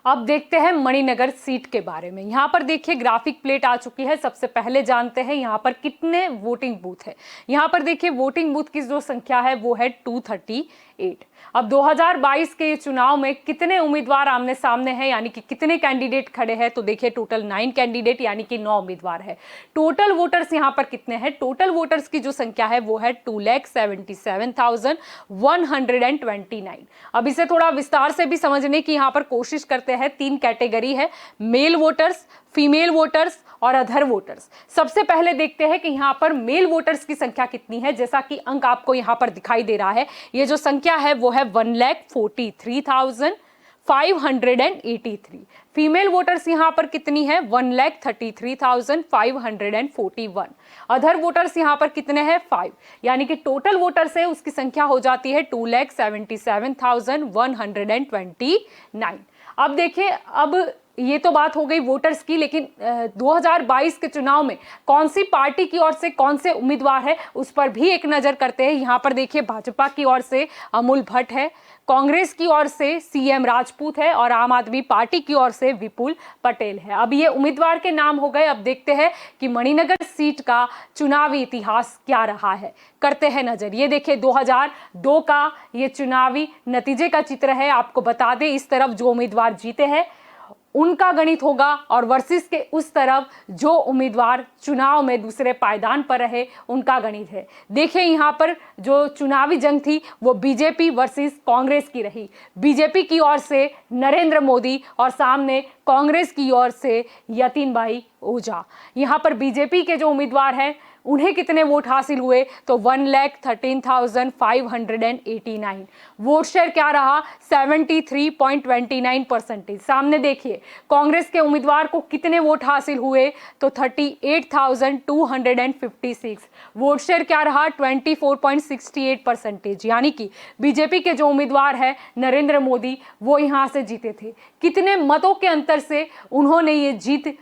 अब देखते हैं मणिनगर सीट के बारे में। यहाँ पर देखिए ग्राफिक प्लेट आ चुकी है। सबसे पहले जानते हैं यहाँ पर कितने वोटिंग बूथ है। यहाँ पर देखिए वोटिंग बूथ की जो संख्या है वो है 238। अब 2022 के चुनाव में कितने उम्मीदवार आमने सामने हैं, यानी कि कितने कैंडिडेट खड़े हैं, तो देखिए टोटल 9 कैंडिडेट यानी कि 9 उम्मीदवार है। टोटल वोटर्स यहाँ पर कितने हैं, टोटल वोटर्स की जो संख्या है वो है 2,77,129। अब इसे थोड़ा विस्तार से भी समझने की यहाँ पर कोशिश करते हैं। 3 कैटेगरी है, मेल वोटर्स, फीमेल वोटर्स और अदर वोटर्स। सबसे पहले देखते हैं कि यहाँ पर मेल वोटर्स की संख्या कितनी है। जैसा कि अंक आपको यहाँ पर दिखाई दे रहा है, ये जो संख्या है वो है 1,43,583। फीमेल वोटर्स यहाँ पर कितनी है, 1,33,541। अदर वोटर्स यहाँ पर कितने हैं, 5। यानी कि टोटल वोटर्स है उसकी संख्या हो जाती है 2,77,129। अब देखिए, अब ये तो बात हो गई वोटर्स की, लेकिन 2022 के चुनाव में कौन सी पार्टी की ओर से कौन से उम्मीदवार है उस पर भी एक नजर करते हैं। यहाँ पर देखिए भाजपा की ओर से अमूल भट्ट है, कांग्रेस की ओर से सीएम राजपूत है और आम आदमी पार्टी की ओर से विपुल पटेल है। अब ये उम्मीदवार के नाम हो गए। अब देखते हैं कि मणिनगर सीट का चुनावी इतिहास क्या रहा है, करते हैं नजर। ये देखिए 2002 का ये चुनावी नतीजे का चित्र है। आपको बता दें इस तरफ जो उम्मीदवार जीते हैं उनका गणित होगा, और वर्सेस के उस तरफ जो उम्मीदवार चुनाव में दूसरे पायदान पर रहे उनका गणित है। देखिए यहाँ पर जो चुनावी जंग थी वो बीजेपी वर्सेस कांग्रेस की रही। बीजेपी की ओर से नरेंद्र मोदी और सामने कांग्रेस की ओर से यतीन भाई ओझा। यहाँ पर बीजेपी के जो उम्मीदवार हैं उन्हें कितने वोट हासिल हुए, तो 1,13,589। वोट शेयर क्या रहा, 73.29%। सामने देखिए कांग्रेस के उम्मीदवार को कितने वोट हासिल हुए, तो 38,256। वोट शेयर क्या रहा, 24.68%। यानी कि बीजेपी के जो उम्मीदवार है नरेंद्र मोदी, वो यहां से जीते थे। कितने मतों के अंतर से उन्होंने ये जीत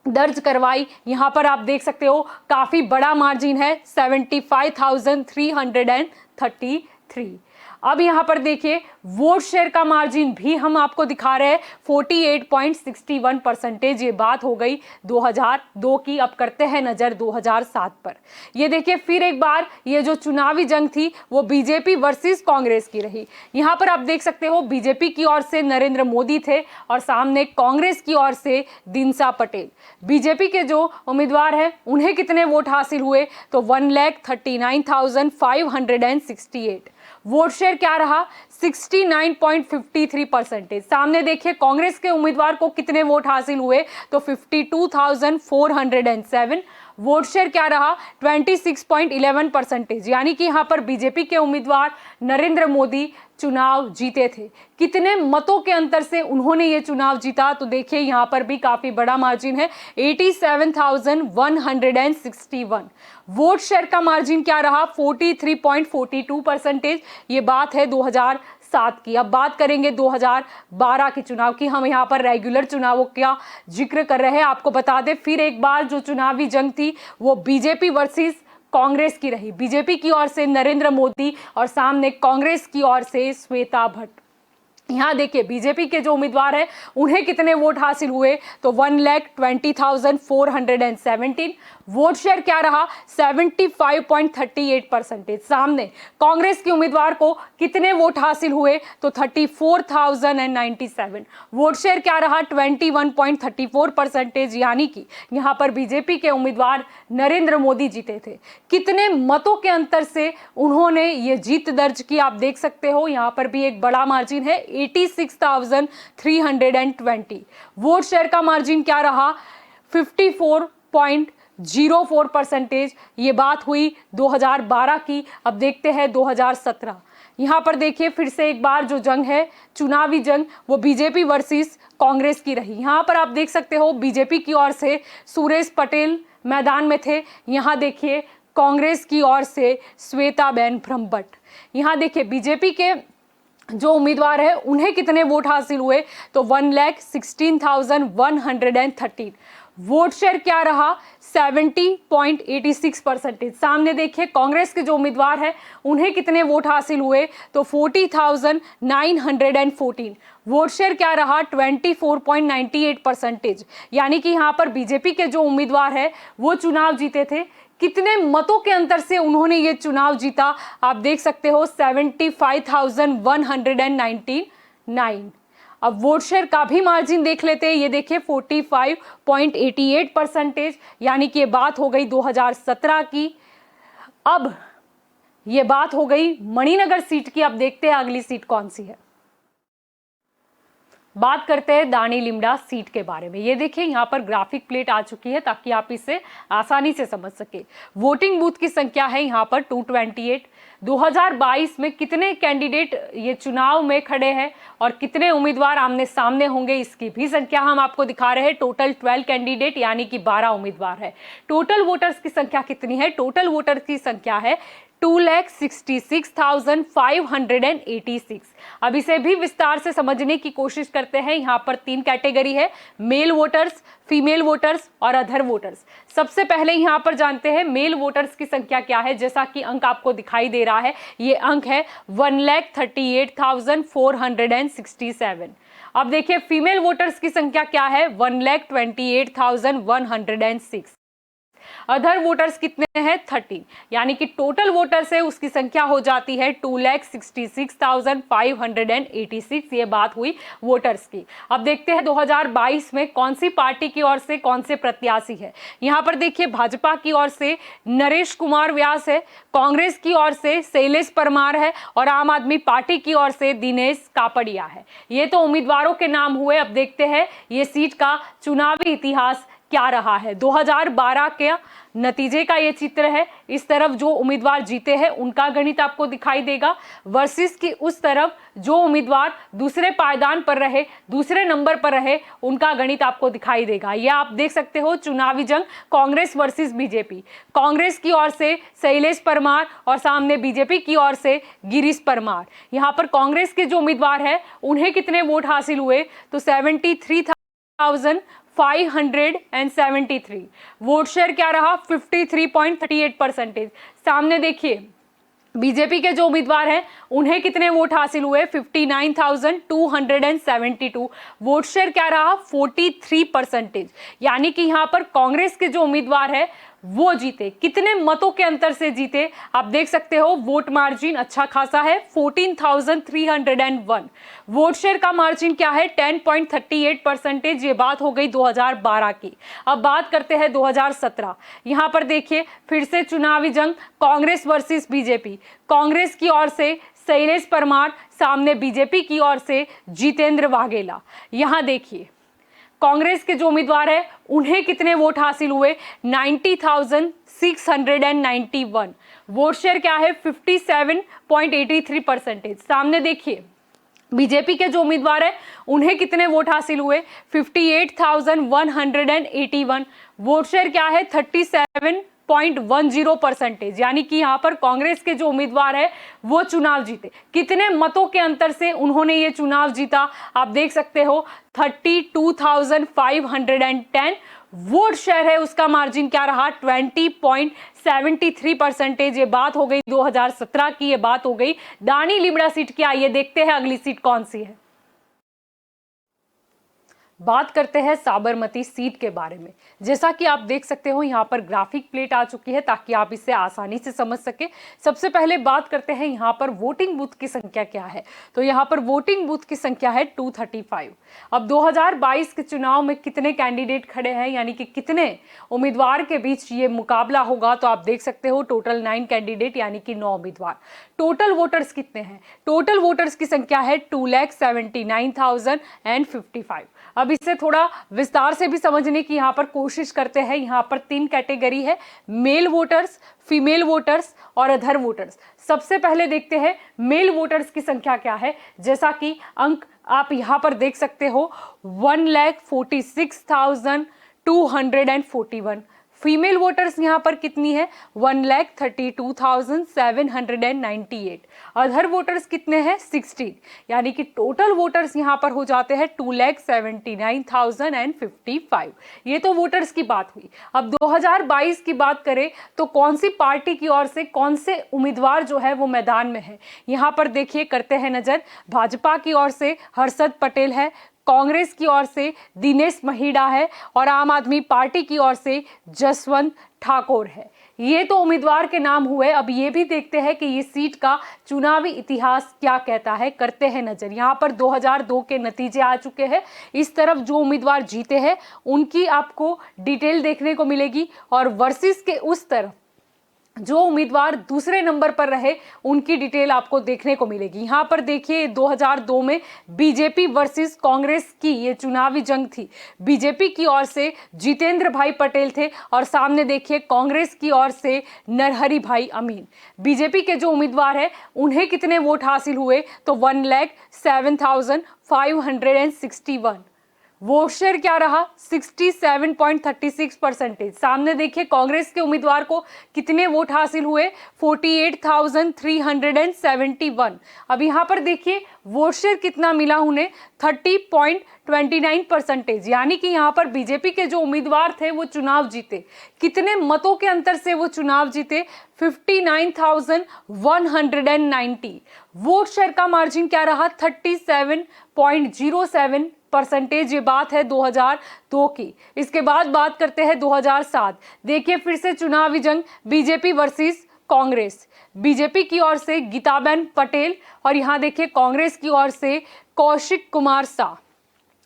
दर्ज करवाई, यहां पर आप देख सकते हो काफी बड़ा मार्जिन है, 75,333। अब यहां पर देखिए वोट शेयर का मार्जिन भी हम आपको दिखा रहे हैं, 48.61%। ये बात हो गई 2002 की। अब करते हैं नजर 2007 पर। ये देखिए फिर एक बार ये जो चुनावी जंग थी वो बीजेपी वर्सेस कांग्रेस की रही। यहां पर आप देख सकते हो बीजेपी की ओर से नरेंद्र मोदी थे और सामने कांग्रेस की ओर से दिनसा पटेल। बीजेपी के जो उम्मीदवार हैं उन्हें कितने वोट हासिल हुए, तो 1,39,568। वोट शेयर क्या रहा, 69.53%। सामने देखिए कांग्रेस के उम्मीदवार को कितने वोट हासिल हुए, तो 52,407। वोट शेयर क्या रहा, 26.11%। यानी कि यहां पर बीजेपी के उम्मीदवार नरेंद्र मोदी चुनाव जीते थे। कितने मतों के अंतर से उन्होंने ये चुनाव जीता, तो देखिए यहां पर भी काफी बड़ा मार्जिन है, 87,161। वोट शेयर का मार्जिन क्या रहा, 43.42%। ये बात है 2007 की। अब बात करेंगे 2012 के चुनाव की। हम यहाँ पर रेगुलर चुनावों का जिक्र कर रहे हैं। आपको बता दें फिर एक बार जो चुनावी जंग थी वो बीजेपी वर्सेस कांग्रेस की रही। बीजेपी की ओर से नरेंद्र मोदी और सामने कांग्रेस की ओर से श्वेता भट्ट। यहाँ देखिए बीजेपी के जो उम्मीदवार हैं उन्हें कितने वोट हासिल हुए, तो 1,20,417। वोट शेयर क्या रहा, 75.38%। सामने कांग्रेस के उम्मीदवार को कितने वोट हासिल हुए, तो 34,097। वोट शेयर क्या रहा, 21.34%। यानी कि यहाँ पर बीजेपी के उम्मीदवार नरेंद्र मोदी जीते थे। कितने मतों के अंतर से उन्होंने ये जीत दर्ज की, आप देख सकते हो यहाँ पर भी एक बड़ा मार्जिन है, 86,320। वोट शेयर का मार्जिन क्या रहा, 54.04%। ये बात हुई 2012 की। अब देखते हैं 2017। यहाँ पर देखिए फिर से एक बार जो जंग है चुनावी जंग वो बीजेपी वर्सेस कांग्रेस की रही। यहाँ पर आप देख सकते हो बीजेपी की ओर से सुरेश पटेल मैदान में थे। यहाँ देखिए कांग्रेस की ओर से श्वेताबेन ब्रह्मभट्ट। यहाँ देखिए बीजेपी के जो उम्मीदवार है उन्हें कितने वोट हासिल हुए, तो 1,16,113। वोट शेयर क्या रहा, 70.86%। सामने देखिए कांग्रेस के जो उम्मीदवार हैं उन्हें कितने वोट हासिल हुए, तो 40,914। वोट शेयर क्या रहा, 24.98%। यानी कि यहाँ पर बीजेपी के जो उम्मीदवार है वो चुनाव जीते थे। कितने मतों के अंतर से उन्होंने ये चुनाव जीता, आप देख सकते हो 75,199। अब वोट शेयर का भी मार्जिन देख लेते हैं। ये देखिए 45.88%। यानी कि ये बात हो गई 2017 की। अब ये बात हो गई मणिनगर सीट की। अब देखते हैं अगली सीट कौन सी है। बात करते हैं दानी लिमड़ा सीट के बारे में। ये देखिए यहाँ पर ग्राफिक प्लेट आ चुकी है ताकि आप इसे आसानी से समझ सके। वोटिंग बूथ की संख्या है यहाँ पर 228। 2022 में कितने कैंडिडेट ये चुनाव में खड़े हैं और कितने उम्मीदवार आमने सामने होंगे इसकी भी संख्या हम आपको दिखा रहे हैं। टोटल 12 कैंडिडेट यानी कि 12 उम्मीदवार है। टोटल वोटर्स की संख्या कितनी है, टोटल वोटर्स की संख्या है 2,66,586। अब इसे भी विस्तार से समझने की कोशिश करते हैं। यहाँ पर 3 कैटेगरी है, मेल वोटर्स, फीमेल वोटर्स और अदर वोटर्स। सबसे पहले यहाँ पर जानते हैं मेल वोटर्स की संख्या क्या है। जैसा कि अंक आपको दिखाई दे रहा है, ये अंक है 1,38,467। अब देखिए फीमेल वोटर्स की संख्या क्या है, 1,28,106। अदर वोटर्स कितने हैं, 13। यानी कि टोटल वोटर्स है उसकी संख्या हो जाती है 2,66,586। ये बात हुई वोटर्स की। अब देखते हैं 2022 में कौन सी पार्टी की ओर से कौन से प्रत्याशी है। यहाँ पर देखिए भाजपा की ओर से नरेश कुमार व्यास है, कांग्रेस की ओर से शैलेश परमार है और आम आदमी पार्टी की ओर से दिनेश कापड़िया है। ये तो उम्मीदवारों के नाम हुए। अब देखते हैं ये सीट का चुनावी इतिहास क्या रहा है। 2012 के नतीजे का ये चित्र है। इस तरफ जो उम्मीदवार जीते हैं उनका गणित आपको दिखाई देगा, वर्सेस की उस तरफ जो उम्मीदवार दूसरे पायदान पर रहे, दूसरे नंबर पर रहे, उनका गणित आपको दिखाई देगा। यह आप देख सकते हो, चुनावी जंग कांग्रेस वर्सेस बीजेपी। कांग्रेस की ओर से शैलेश परमार और सामने बीजेपी की ओर से गिरीश परमार। यहाँ पर कांग्रेस के जो उम्मीदवार है उन्हें कितने वोट हासिल हुए, तो 73,573। वोट शेयर क्या रहा, 53.38%। सामने देखिए बीजेपी के जो उम्मीदवार हैं उन्हें कितने वोट हासिल हुए, 59,272। वोट शेयर क्या रहा, 43%। यानी कि यहाँ पर कांग्रेस के जो उम्मीदवार है वो जीते। कितने मतों के अंतर से जीते, आप देख सकते हो, वोट मार्जिन अच्छा खासा है, 14,301। वोट शेयर का मार्जिन क्या है, 10.38%। ये बात हो गई 2012 की। अब बात करते हैं 2017। यहाँ पर देखिए फिर से चुनावी जंग, कांग्रेस वर्सेस बीजेपी। कांग्रेस की ओर से शैलेश परमार, सामने बीजेपी की ओर से जितेंद्र वाघेला। यहाँ देखिए कांग्रेस के जो उम्मीदवार है उन्हें कितने वोट हासिल हुए, 90,691। वोट शेयर क्या है, 57.83%। सामने देखिए बीजेपी के जो उम्मीदवार है उन्हें कितने वोट हासिल हुए, 58,181। वोट शेयर क्या है, 37.10%। यानी कि यहाँ पर कांग्रेस के जो उम्मीदवार है वो चुनाव जीते। कितने मतों के अंतर से उन्होंने ये चुनाव जीता, आप देख सकते हो, 32,510। वोट शेयर है उसका मार्जिन क्या रहा, 20.73%। ये बात हो गई 2017 की, ये बात हो गई दानी लिबड़ा सीट की। आइए देखते हैं अगली सीट कौन सी है। बात करते हैं साबरमती सीट के बारे में। जैसा कि आप देख सकते हो यहाँ पर ग्राफिक प्लेट आ चुकी है ताकि आप इसे आसानी से समझ सके। सबसे पहले बात करते हैं यहाँ पर वोटिंग बूथ की संख्या क्या है, तो यहाँ पर वोटिंग बूथ की संख्या है 235। अब 2022 के चुनाव में कितने कैंडिडेट खड़े हैं, यानी कि कितने उम्मीदवार के बीच ये मुकाबला होगा, तो आप देख सकते हो टोटल 9 कैंडिडेट यानी कि 9 उम्मीदवार। टोटल वोटर्स कितने हैं, टोटल वोटर्स की संख्या है 2,79,055। अब इसे थोड़ा विस्तार से भी समझने की यहाँ पर कोशिश करते हैं। यहाँ पर 3 कैटेगरी है, मेल वोटर्स, फीमेल वोटर्स और अदर वोटर्स। सबसे पहले देखते हैं मेल वोटर्स की संख्या क्या है। जैसा कि अंक आप यहाँ पर देख सकते हो, 1,46,241। फीमेल वोटर्स यहाँ पर कितनी है, 1,32,798। अदर वोटर्स कितने हैं, 16। यानी कि टोटल वोटर्स यहाँ पर हो जाते हैं 2,79,055। ये तो वोटर्स की बात हुई। अब 2022 की बात करें तो कौन सी पार्टी की ओर से कौन से उम्मीदवार जो है वो मैदान में है, यहाँ पर देखिए करते हैं नजर। भाजपा की ओर से हर्षद पटेल है, कांग्रेस की ओर से दिनेश महिड़ा है और आम आदमी पार्टी की ओर से जसवंत ठाकुर है। ये तो उम्मीदवार के नाम हुए। अब ये भी देखते हैं कि ये सीट का चुनावी इतिहास क्या कहता है, करते हैं नजर। यहाँ पर 2002 के नतीजे आ चुके हैं। इस तरफ जो उम्मीदवार जीते हैं उनकी आपको डिटेल देखने को मिलेगी और वर्सेस के उस तरफ जो उम्मीदवार दूसरे नंबर पर रहे उनकी डिटेल आपको देखने को मिलेगी। यहाँ पर देखिए 2002 में बीजेपी वर्सेस कांग्रेस की ये चुनावी जंग थी। बीजेपी की ओर से जितेंद्र भाई पटेल थे और सामने देखिए कांग्रेस की ओर से नरहरि भाई अमीन। बीजेपी के जो उम्मीदवार है उन्हें कितने वोट हासिल हुए, तो 1,07,561। वोट शेयर क्या रहा, 67.36%। सामने देखिए कांग्रेस के उम्मीदवार को कितने वोट हासिल हुए, 48,371। अब यहाँ पर देखिए वोट शेयर कितना मिला उन्हें, 30.29%। यानी कि यहाँ पर बीजेपी के जो उम्मीदवार थे वो चुनाव जीते। कितने मतों के अंतर से वो चुनाव जीते, 59,190। वोट शेयर का मार्जिन क्या रहा, 37.07%। ये बात है 2002 की। इसके बाद बात करते हैं 2007। देखिए फिर से चुनावी जंग, बीजेपी वर्सेस कांग्रेस। बीजेपी की ओर से गीताबेन पटेल और यहाँ देखिए कांग्रेस की ओर से कौशिक कुमार शाह।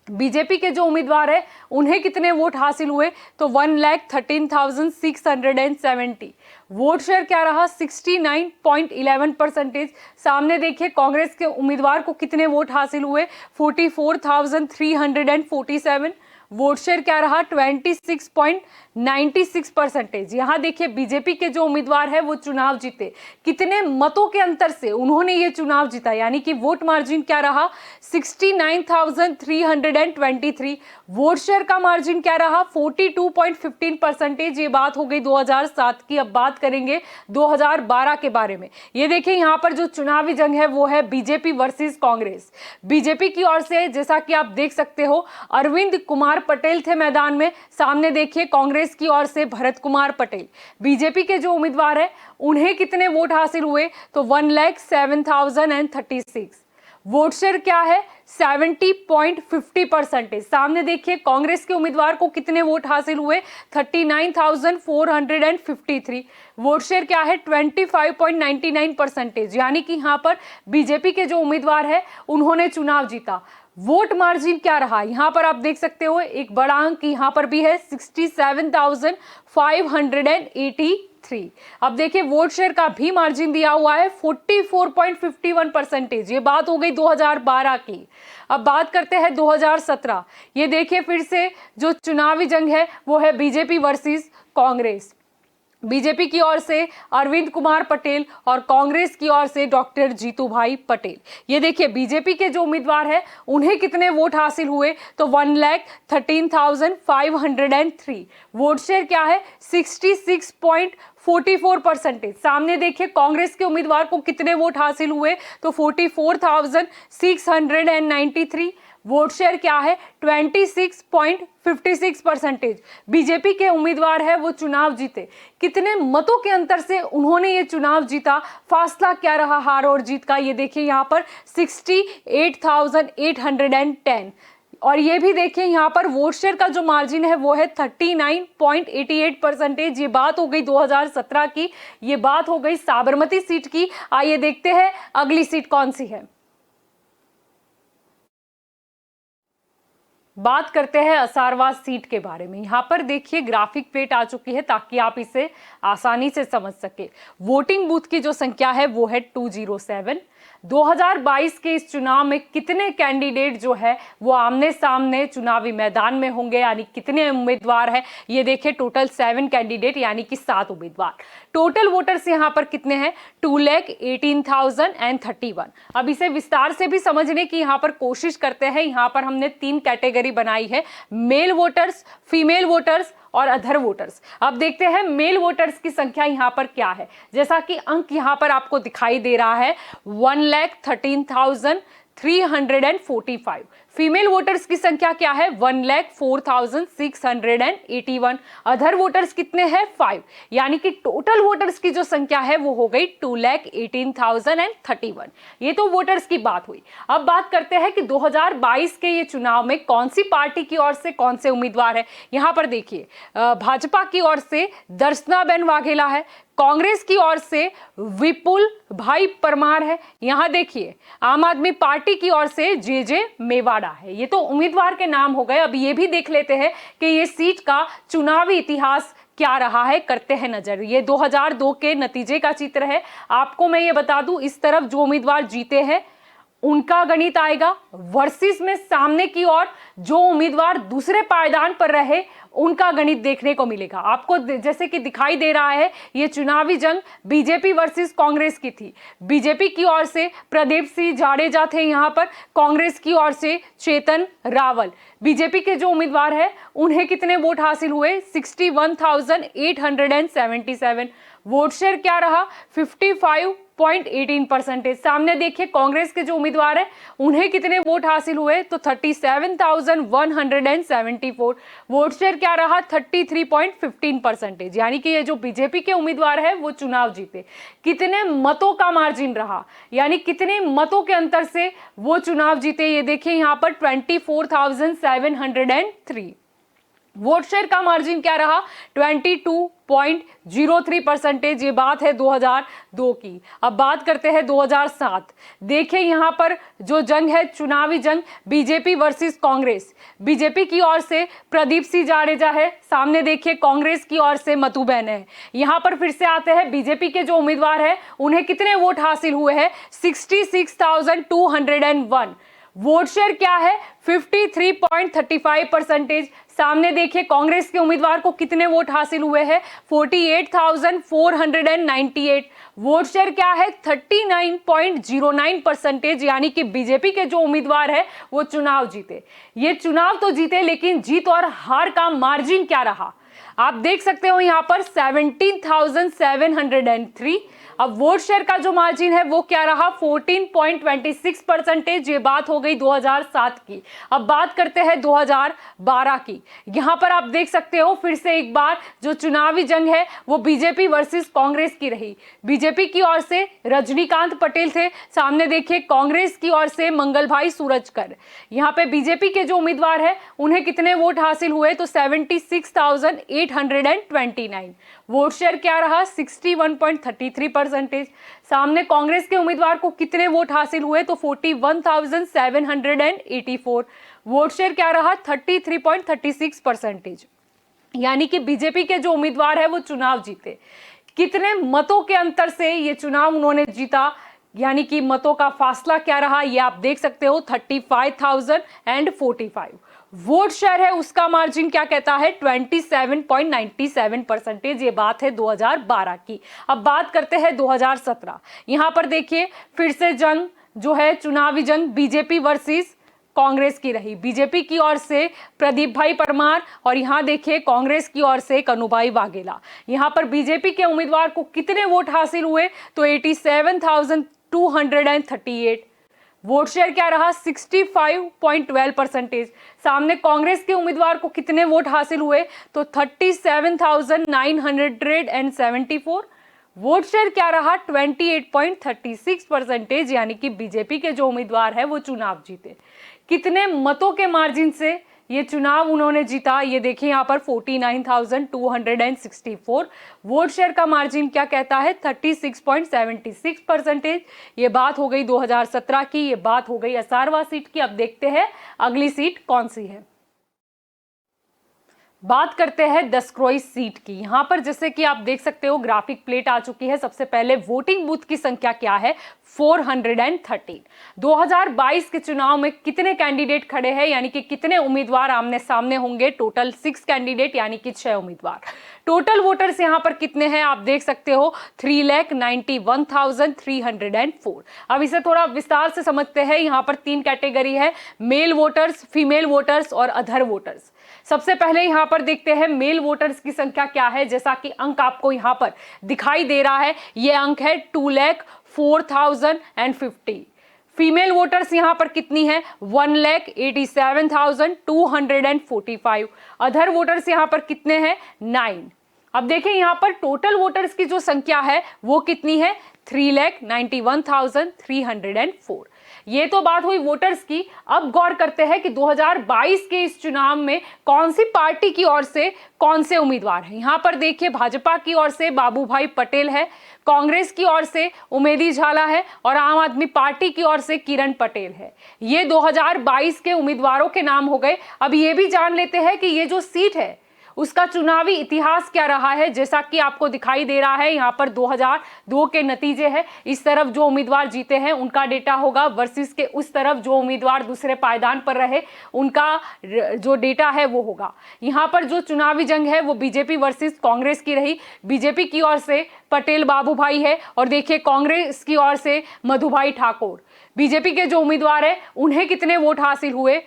बीजेपी के जो उम्मीदवार है उन्हें कितने वोट हासिल हुए, तो 1,13,670। वोट शेयर क्या रहा, 69.11%। सामने देखिए कांग्रेस के उम्मीदवार को कितने वोट हासिल हुए, 44,347। वोट शेयर क्या रहा 26.96%। यहाँ देखिए बीजेपी के जो उम्मीदवार है वो चुनाव जीते, कितने मतों के अंतर से उन्होंने ये चुनाव जीता, यानी कि वोट मार्जिन क्या रहा 69,323। वोट शेयर का मार्जिन क्या रहा 42.15%। ये बात हो गई 2007 की। अब बात करेंगे 2012 के बारे में। ये देखिए यहाँ पर जो चुनावी जंग है वो है बीजेपी वर्सेस कांग्रेस। बीजेपी की ओर से जैसा कि आप देख सकते हो अरविंद कुमार पटेल थे मैदान में, सामने देखिए कांग्रेस की ओर से भरत कुमार पटेल। बीजेपी के जो उम्मीदवार है उन्हें कितने वोट हासिल हुए तो 1,07,036। वोट शेयर क्या है 70.50%। सामने देखिए कांग्रेस के उम्मीदवार को कितने वोट हासिल हुए 39,453। वोट शेयर क्या है 25.99%, यानी कि यहाँ पर बीजेपी के जो उम्मीदवार है उन्होंने चुनाव जीता। वोट मार्जिन क्या रहा यहाँ पर आप देख सकते हो, एक बड़ा अंक यहाँ पर भी है 67,583। अब देखिए वोट शेयर का भी मार्जिन दिया हुआ है 44.51%। ये बात हो गई 2012 की। अब बात करते हैं 2017। ये देखिए फिर से जो चुनावी जंग है वो है बीजेपी वर्सेस कांग्रेस। बीजेपी की ओर से अरविंद कुमार पटेल और कांग्रेस की ओर से डॉक्टर जीतू भाई पटेल। ये देखिए बीजेपी के जो उम्मीदवार हैं उन्हें कितने वोट हासिल हुए तो 1,13,503। वोट शेयर क्या है 66.44%। सामने देखिए कांग्रेस के उम्मीदवार को कितने वोट हासिल हुए तो 44,693। वोट शेयर क्या है 26.56%। बीजेपी के उम्मीदवार है वो चुनाव जीते, कितने मतों के अंतर से उन्होंने ये चुनाव जीता, फासला क्या रहा हार और जीत का, ये देखिए यहाँ पर 68,810। और ये भी देखिए यहाँ पर वोट शेयर का जो मार्जिन है वो है 39.88%। ये बात हो गई 2017 की। ये बात हो गई साबरमती सीट की। आइए देखते हैं अगली सीट कौन सी है। बात करते हैं असारवाद सीट के बारे में। यहाँ पर देखिए ग्राफिक प्लेट आ चुकी है ताकि आप इसे आसानी से समझ सके। वोटिंग बूथ की जो संख्या है वो है 207। 2022 के इस चुनाव में कितने कैंडिडेट जो है वो आमने सामने चुनावी मैदान में होंगे, यानी कितने उम्मीदवार है, ये देखिए टोटल 7 कैंडिडेट यानी कि 7 उम्मीदवार। टोटल वोटर्स यहाँ पर कितने हैं 2,18,031। अब इसे विस्तार से भी समझने की यहाँ पर कोशिश करते हैं। यहाँ पर हमने 3 कैटेगरी बनाई है, मेल वोटर्स, फीमेल वोटर्स और अदर वोटर्स। अब देखते हैं मेल वोटर्स की संख्या यहाँ पर क्या है। जैसा कि अंक यहाँ पर आपको दिखाई दे रहा है 1,13,345। फीमेल वोटर्स की संख्या क्या है 1,04,681। अदर वोटर्स कितने हैं 5, यानी कि टोटल वोटर्स की जो संख्या है वो हो गई 2,18,031। ये तो वोटर्स की बात हुई। अब बात करते हैं कि 2022 के ये चुनाव में कौन सी पार्टी की ओर से कौन से उम्मीदवार है। यहाँ पर देखिए भाजपा की ओर से दर्शनाबेन वाघेला है, कांग्रेस की ओर से विपुल भाई परमार है। यहाँ देखिए आम आदमी पार्टी की ओर से जे मेवाड़ा है। ये तो उम्मीदवार के नाम हो गए। अब ये भी देख लेते हैं कि ये सीट का चुनावी इतिहास क्या रहा है, करते हैं नजर। ये 2002 के नतीजे का चित्र है। आपको मैं ये बता दूं इस तरफ जो उम्मीदवार जीते हैं उनका गणित आएगा, वर्सेस में सामने की ओर जो उम्मीदवार दूसरे पायदान पर रहे उनका गणित देखने को मिलेगा। आपको जैसे कि दिखाई दे रहा है ये चुनावी जंग बीजेपी वर्सेस कांग्रेस की थी। बीजेपी की ओर से प्रदीप सिंह जाडेजा थे यहाँ पर, कांग्रेस की ओर से चेतन रावल। बीजेपी के जो उम्मीदवार है उन्हें कितने वोट हासिल हुए 61,877। वोट शेयर क्या रहा 55.18%। सामने देखिए कांग्रेस के जो उम्मीदवार है उन्हें कितने वोट हासिल हुए तो 37,174। वोट शेयर क्या रहा 33.15%, यानी कि ये जो बीजेपी के उम्मीदवार है वो चुनाव जीते। कितने मतों का मार्जिन रहा, यानी कितने मतों के अंतर से वो चुनाव जीते, ये देखिए यहाँ पर 24,703। वोट शेयर का मार्जिन क्या रहा 22.03%। ये बात है 2002 की। अब बात करते हैं 2007। देखिए यहाँ पर जो जंग है चुनावी जंग बीजेपी वर्सेस कांग्रेस। बीजेपी की ओर से प्रदीप सिंह जाडेजा है, सामने देखिए कांग्रेस की ओर से मतू बहन है। यहाँ पर फिर से आते हैं बीजेपी के जो उम्मीदवार है उन्हें कितने वोट हासिल हुए हैं 66,201। वोट शेयर क्या है 53.35%। सामने देखिए कांग्रेस के उम्मीदवार को कितने वोट हासिल हुए हैं 48,498। वोट शेयर क्या है 39.09%, यानी कि बीजेपी के जो उम्मीदवार है वो चुनाव जीते। ये चुनाव तो जीते, लेकिन जीत और हार का मार्जिन क्या रहा आप देख सकते हो यहाँ पर 17,703। अब वोट शेयर का जो मार्जिन है वो क्या रहा 14.26%। ये बात हो गई 2007 की। अब बात करते हैं 2012 की। यहाँ पर आप देख सकते हो फिर से एक बार जो चुनावी जंग है वो बीजेपी वर्सेस कांग्रेस की रही। बीजेपी की ओर से रजनीकांत पटेल थे, सामने देखिए कांग्रेस की ओर से मंगल भाई सूरजकर। यहाँ पे बीजेपी के जो उम्मीदवार है उन्हें कितने वोट हासिल हुए तो 76,829। वोट शेयर क्या रहा 61.33%। सामने कांग्रेस के उम्मीदवार को कितने वोट हासिल हुए तो 41,784। वोट शेयर क्या रहा 33.36%, यानी कि बीजेपी के जो उम्मीदवार है वो चुनाव जीते। कितने मतों के अंतर से ये चुनाव उन्होंने जीता, यानी कि मतों का फासला क्या रहा ये आप देख सकते हो 35,045। वोट शेयर है उसका मार्जिन क्या कहता है 27.97%। ये बात है 2012 की। अब बात करते हैं 2017। यहां पर देखिए फिर से जंग जो है चुनावी जंग बीजेपी वर्सेस कांग्रेस की रही। बीजेपी की ओर से प्रदीप भाई परमार और यहाँ देखिए कांग्रेस की ओर से कनुभाई वाघेला। यहाँ पर बीजेपी के उम्मीदवार को कितने वोट हासिल हुए तो 87,238। वोट शेयर क्या रहा 65.12%। सामने कांग्रेस के उम्मीदवार को कितने वोट हासिल हुए तो 37,974। वोट शेयर क्या रहा 28.36%, यानी कि बीजेपी के जो उम्मीदवार है वो चुनाव जीते। कितने मतों के मार्जिन से ये चुनाव उन्होंने जीता ये देखिए यहाँ पर 49,264। वोट शेयर का मार्जिन क्या कहता है 36.76%। ये बात हो गई 2017 की। ये बात हो गई असारवा सीट की। अब देखते हैं अगली सीट कौन सी है। बात करते हैं दसक्रोई सीट की। यहां पर जैसे कि आप देख सकते हो ग्राफिक प्लेट आ चुकी है। सबसे पहले वोटिंग बूथ की संख्या क्या है 413। 2022 के चुनाव में कितने कैंडिडेट खड़े हैं, यानी कि कितने उम्मीदवार आमने सामने होंगे टोटल 6 कैंडिडेट, यानी कि 6 उम्मीदवार। टोटल वोटर्स यहां पर कितने हैं आप देख सकते हो 3,91,304। अब इसे थोड़ा विस्तार से समझते हैं। यहां पर 3 कैटेगरी है, मेल वोटर्स, फीमेल वोटर्स और अदर वोटर्स। सबसे पहले यहां पर देखते हैं मेल वोटर्स की संख्या क्या है। जैसा कि अंक आपको यहां पर दिखाई दे रहा है, ये अंक है 2,04,050। फीमेल वोटर्स यहां पर कितनी है 1,87,245। अदर वोटर्स यहां पर कितने हैं 9। अब देखें यहां पर टोटल वोटर्स की जो संख्या है वो कितनी है 3,91,304। ये तो बात हुई वोटर्स की। अब गौर करते हैं कि 2022 के इस चुनाव में कौन सी पार्टी की ओर से कौन से उम्मीदवार हैं। यहां पर देखिए भाजपा की ओर से बाबू भाई पटेल है, कांग्रेस की ओर से उमेदी झाला है और आम आदमी पार्टी की ओर से किरण पटेल है। ये 2022 के उम्मीदवारों के नाम हो गए। अब ये भी जान लेते हैं कि ये जो सीट है उसका चुनावी इतिहास क्या रहा है। जैसा कि आपको दिखाई दे रहा है यहाँ पर 2002 के नतीजे हैं। इस तरफ जो उम्मीदवार जीते हैं उनका डेटा होगा वर्सेस के उस तरफ जो उम्मीदवार दूसरे पायदान पर रहे उनका जो डेटा है वो होगा। यहाँ पर जो चुनावी जंग है वो बीजेपी वर्सेस कांग्रेस की रही। बीजेपी की ओर से पटेल बाबू भाई है और देखिए कांग्रेस की ओर से मधुभाई ठाकुर। बीजेपी के जो उम्मीदवार है उन्हें कितने वोट हासिल हुए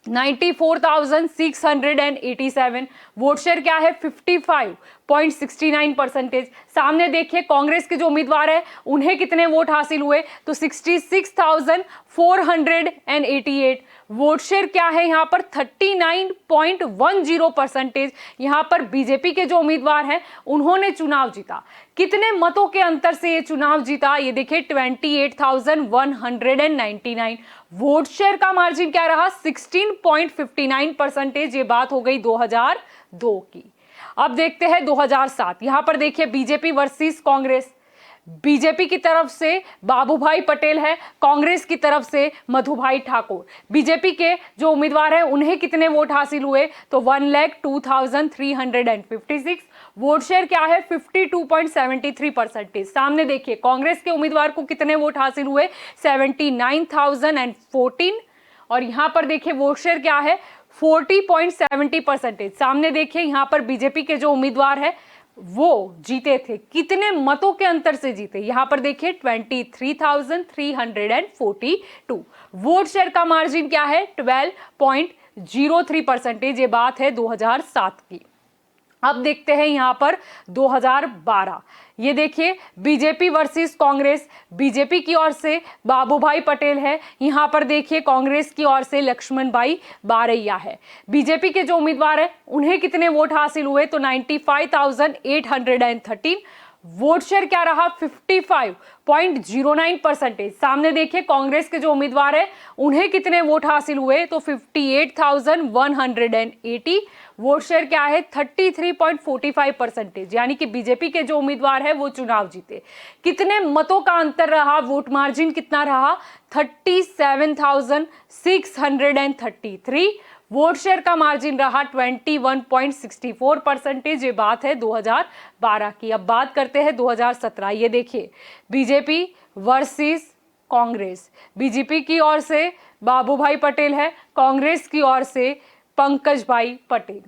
94,687। वोट शेयर क्या है 55.69%। सामने देखिए कांग्रेस के जो उम्मीदवार है उन्हें कितने वोट हासिल हुए तो 66,488। वोट शेयर क्या है यहाँ पर 39.10%। यहाँ पर बीजेपी के जो उम्मीदवार हैं उन्होंने चुनाव जीता। कितने मतों के अंतर से ये चुनाव जीता ये देखिए 28,199। वोट शेयर का मार्जिन क्या रहा 16.59%। ये बात हो गई 2002 की। अब देखते हैं 2007। यहां पर देखिए बीजेपी वर्सेस कांग्रेस। बीजेपी की तरफ से बाबू भाई पटेल है, कांग्रेस की तरफ से मधुभाई ठाकुर। बीजेपी के जो उम्मीदवार हैं उन्हें कितने वोट हासिल हुए तो 1,02,356। वोट शेयर क्या है 52.73%। सामने देखिए कांग्रेस के उम्मीदवार को कितने वोट हासिल हुए 79,014। और यहाँ पर देखिए वोट शेयर क्या है 40.70%। सामने देखिए यहाँ पर बीजेपी के जो उम्मीदवार है वो जीते थे, कितने मतों के अंतर से जीते, यहाँ पर देखिए 23,342। वोट शेयर का मार्जिन क्या है 12.03%। ये बात है 2007 की। अब देखते हैं यहाँ पर 2012, ये देखिए बीजेपी वर्सेस कांग्रेस। बीजेपी की ओर से बाबूभाई पटेल है, यहाँ पर देखिए कांग्रेस की ओर से लक्ष्मण भाई बारैया है। बीजेपी के जो उम्मीदवार हैं उन्हें कितने वोट हासिल हुए तो 95,813। वोट शेयर क्या रहा 55.09%। सामने देखिए कांग्रेस के जो उम्मीदवार है उन्हें कितने वोट हासिल हुए तो 58,180। वोट शेयर क्या है 33.45%। यानी कि बीजेपी के जो उम्मीदवार है वो चुनाव जीते। कितने मतों का अंतर रहा, वोट मार्जिन कितना रहा 37,633। वोट शेयर का मार्जिन रहा 21.64%। ये बात है 2012 की। अब बात करते हैं 2017। ये देखिए बीजेपी वर्सेस कांग्रेस। बीजेपी की ओर से बाबूभाई पटेल है, कांग्रेस की ओर से पंकज भाई पटेल।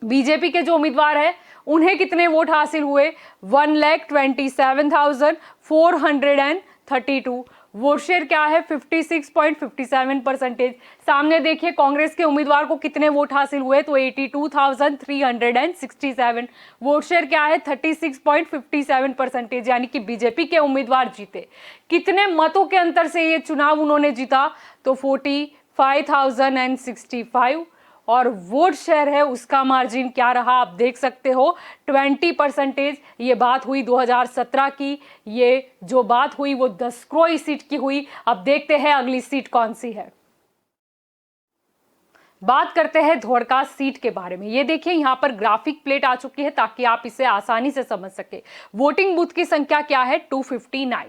बीजेपी के जो उम्मीदवार है उन्हें कितने वोट हासिल हुए 1,27,432। वोट शेयर क्या है 56.57%। सामने देखिए कांग्रेस के उम्मीदवार को कितने वोट हासिल हुए तो 82,367। वोट शेयर क्या है 36.57%। यानी कि बीजेपी के उम्मीदवार जीते। कितने मतों के अंतर से ये चुनाव उन्होंने जीता तो 45,065। और वोट शेयर है उसका मार्जिन क्या रहा आप देख सकते हो 20%। ये बात हुई 2017 की। ये जो बात हुई वो दसक्रोई सीट की हुई। अब देखते हैं अगली सीट कौन सी है। बात करते हैं धोड़का सीट के बारे में। ये देखिए यहाँ पर ग्राफिक प्लेट आ चुकी है ताकि आप इसे आसानी से समझ सके। वोटिंग बूथ की संख्या क्या है 259।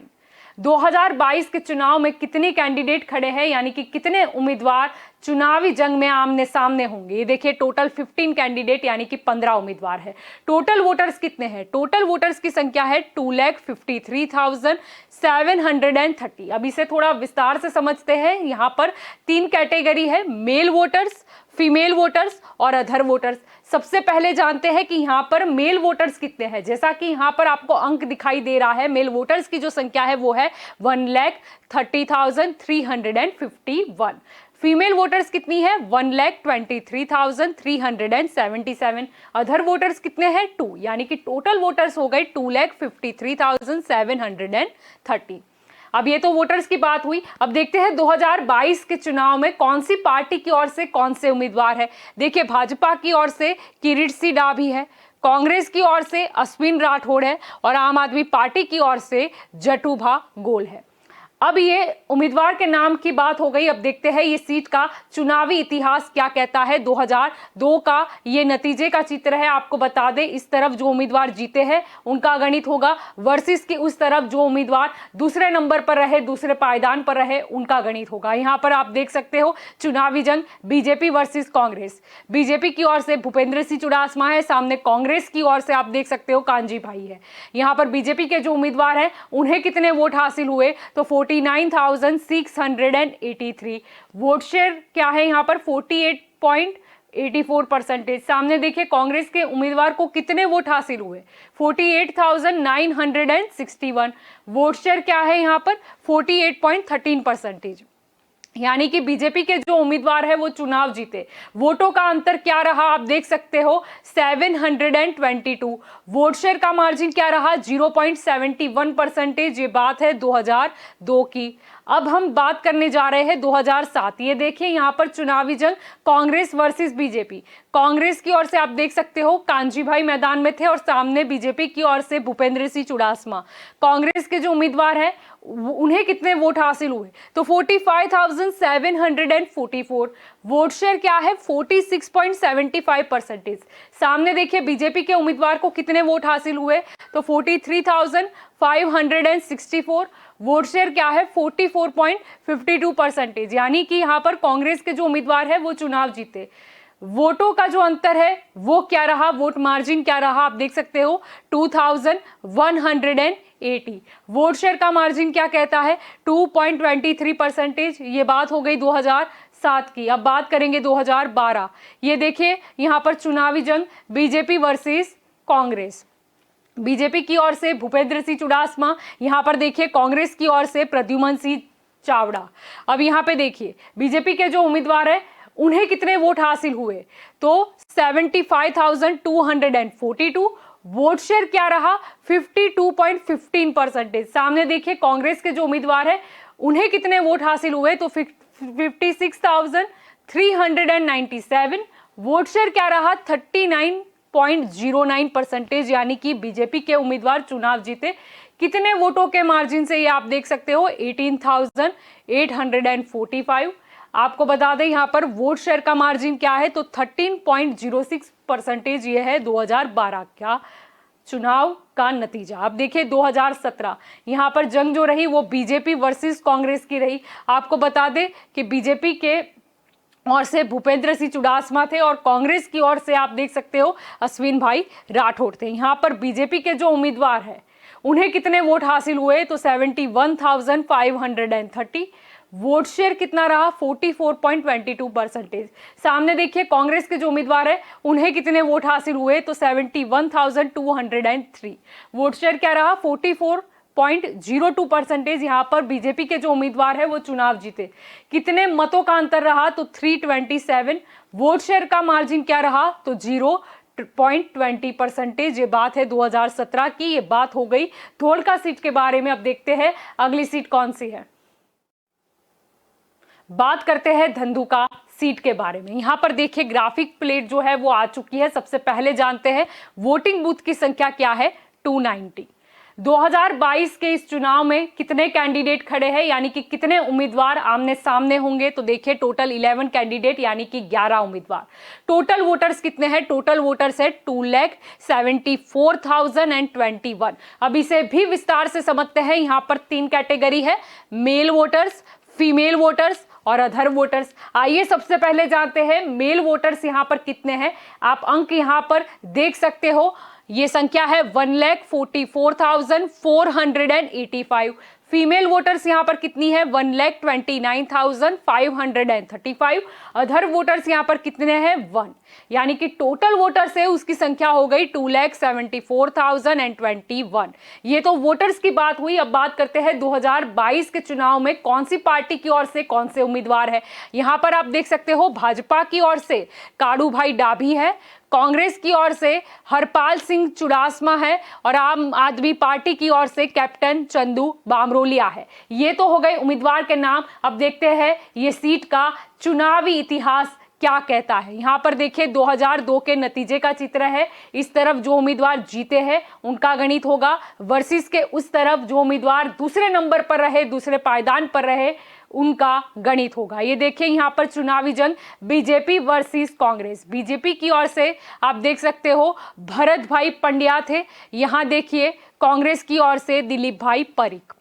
2022 के चुनाव में कितने कैंडिडेट खड़े हैं यानी कि कितने उम्मीदवार चुनावी जंग में आमने सामने होंगे। ये देखिए टोटल 15 कैंडिडेट यानी कि 15 उम्मीदवार है। टोटल वोटर्स कितने हैं, टोटल वोटर्स की संख्या है 2,53,730। अब इसे थोड़ा विस्तार से समझते हैं। यहाँ पर 3 कैटेगरी है, मेल वोटर्स, फीमेल वोटर्स और अदर वोटर्स। सबसे पहले जानते हैं कि यहाँ पर मेल वोटर्स कितने हैं। जैसा कि यहाँ पर आपको अंक दिखाई दे रहा है, मेल वोटर्स की जो संख्या है वो है 1,30,351। फीमेल वोटर्स कितनी है 1,23,377। अदर वोटर्स कितने हैं 2, यानी कि टोटल वोटर्स हो गए 2,53,730। अब ये तो वोटर्स की बात हुई। अब देखते हैं 2022 के चुनाव में कौन सी पार्टी की ओर से कौन से उम्मीदवार है। देखिए भाजपा की ओर से किरीट डाभी है, कांग्रेस की ओर से अश्विन राठौड़ है और आम आदमी पार्टी की ओर से जटूभा गोल है। अब ये उम्मीदवार के नाम की बात हो गई। अब देखते हैं ये सीट का चुनावी इतिहास क्या कहता है। 2002 का ये नतीजे का चित्र है। आपको बता दें इस तरफ जो उम्मीदवार जीते हैं उनका गणित होगा वर्सेस की उस तरफ जो उम्मीदवार दूसरे नंबर पर रहे, दूसरे पायदान पर रहे, उनका गणित होगा। यहाँ पर आप देख सकते हो चुनावी जंग बीजेपी वर्सेस कांग्रेस। बीजेपी की ओर से भूपेंद्र सिंह चुड़ासमा है, सामने कांग्रेस की ओर से आप देख सकते हो कांजी भाई है। यहाँ पर बीजेपी के जो उम्मीदवार हैं उन्हें कितने वोट हासिल हुए तो 49,683। वोट शेयर क्या है यहाँ पर 48.84%। सामने देखिए कांग्रेस के उम्मीदवार को कितने वोट हासिल हुए 48,961। वोट शेयर क्या है यहाँ पर 48.13%। यानी कि बीजेपी के जो उम्मीदवार है वो चुनाव जीते। वोटों का अंतर क्या रहा आप देख सकते हो 722। वोट शेयर का मार्जिन क्या रहा 0.71%। ये बात है 2002 की। अब हम बात करने जा रहे हैं 2007। ये देखिए यहाँ पर चुनावी जंग कांग्रेस वर्सेस बीजेपी। कांग्रेस की ओर से आप देख सकते हो कांजी भाई मैदान में थे और सामने बीजेपी की ओर से भूपेंद्र सिंह चुड़ासमा। कांग्रेस के जो उम्मीदवार हैं उन्हें कितने वोट हासिल हुए तो 45,744। वोट शेयर क्या है 46.75%। सामने देखिए बीजेपी के उम्मीदवार को कितने वोट हासिल हुए तो 43,564। वोट शेयर क्या है 44.52%। यानी कि यहाँ पर कांग्रेस के जो उम्मीदवार है वो चुनाव जीते। वोटों का जो अंतर है वो क्या रहा, वोट मार्जिन क्या रहा आप देख सकते हो 2,180। वोट शेयर का मार्जिन क्या कहता है 2.23%। ये बात हो गई 2007 2007 की। अब बात करेंगे 2012। ये देखिए यहाँ पर चुनावी जंग बीजेपी वर्सेस कांग्रेस। बीजेपी की ओर से भूपेंद्र सिंह चुड़ासमा, यहाँ पर देखिए कांग्रेस की ओर से प्रद्युमन सिंह चावड़ा। अब यहाँ पे देखिए बीजेपी के जो उम्मीदवार है उन्हें कितने वोट हासिल हुए, तो 75,242। वोट शेयर क्या रहा, 52.15%। सामने देखिए कांग्रेस के जो उम्मीदवार है उन्हें कितने वोट हासिल हुए, तो 56,397। वोट शेयर क्या रहा, 39.09%। यानी कि बीजेपी के उम्मीदवार चुनाव जीते। कितने वोटों के मार्जिन से, ये आप देख सकते हो 18,845। आपको बता दें यहाँ पर वोट शेयर का मार्जिन क्या है, तो 13.06%। ये है 2012 का चुनाव का नतीजा। अब देखिए 2017, यहाँ पर जंग जो रही वो बीजेपी वर्सेस कांग्रेस की रही। आपको बता दें कि बीजेपी के और से भूपेंद्र सिंह चुड़ासमा थे और कांग्रेस की ओर से आप देख सकते हो अश्विन भाई राठौड़ थे। यहाँ पर बीजेपी के जो उम्मीदवार है उन्हें कितने वोट हासिल हुए, तो 71,530। वोट शेयर कितना रहा, 44.22%। सामने देखिए कांग्रेस के जो उम्मीदवार है उन्हें कितने वोट हासिल हुए, तो 71,203। वोट शेयर क्या रहा, 44.02%। यहाँ पर बीजेपी के जो उम्मीदवार है वो चुनाव जीते। कितने मतों का अंतर रहा, तो 327। वोट शेयर का मार्जिन क्या रहा, तो 0.20%। ये बात है 2017 की। ये बात हो गई धोलका सीट के बारे में। अब देखते हैं अगली सीट कौन सी है। बात करते हैं धंधुका सीट के बारे में। यहां पर देखिए ग्राफिक प्लेट जो है वो आ चुकी है। सबसे पहले जानते हैं वोटिंग बूथ की संख्या क्या है, 290। 2022 के इस चुनाव में कितने कैंडिडेट खड़े हैं, यानी कि कितने उम्मीदवार आमने सामने होंगे, तो देखिए टोटल 11 कैंडिडेट यानी कि 11 उम्मीदवार। टोटल वोटर्स कितने हैं, टोटल वोटर्स है 2,74,021। अब इसे भी विस्तार से समझते हैं। यहाँ पर 3 कैटेगरी है, मेल वोटर्स, फीमेल वोटर्स और अदर वोटर्स। आइए सबसे पहले जानते हैं मेल वोटर्स यहाँ पर कितने हैं। आप अंक यहाँ पर देख सकते हो, ये संख्या है 1,44,485। फीमेल वोटर्स यहाँ पर कितनी है, 1,29,535। अदर वोटर्स यहाँ पर कितने हैं, 1। यानी कि टोटल वोटर्स है उसकी संख्या हो गई 2,74,021। ये तो वोटर्स की बात हुई। अब बात करते हैं 2022 के चुनाव में कौन सी पार्टी की ओर से कौन से उम्मीदवार है। यहाँ पर आप देख सकते हो भाजपा की ओर से काड़ू भाई डाभी है, कांग्रेस की ओर से हरपाल सिंह चुड़ासमा है और आम आदमी पार्टी की ओर से कैप्टन चंदू बामरोलिया है। ये तो हो गए उम्मीदवार के नाम। अब देखते हैं ये सीट का चुनावी इतिहास क्या कहता है। यहाँ पर देखिए 2002 के नतीजे का चित्र है। इस तरफ जो उम्मीदवार जीते हैं उनका गणित होगा, वर्सेस के उस तरफ जो उम्मीदवार दूसरे नंबर पर रहे, दूसरे पायदान पर रहे, उनका गणित होगा। ये देखिए यहाँ पर चुनावी जंग बीजेपी वर्सेस कांग्रेस। बीजेपी की ओर से आप देख सकते हो भरत भाई पंड्या थे। यहाँ देखिए कांग्रेस की ओर से दिलीप भाई परीख।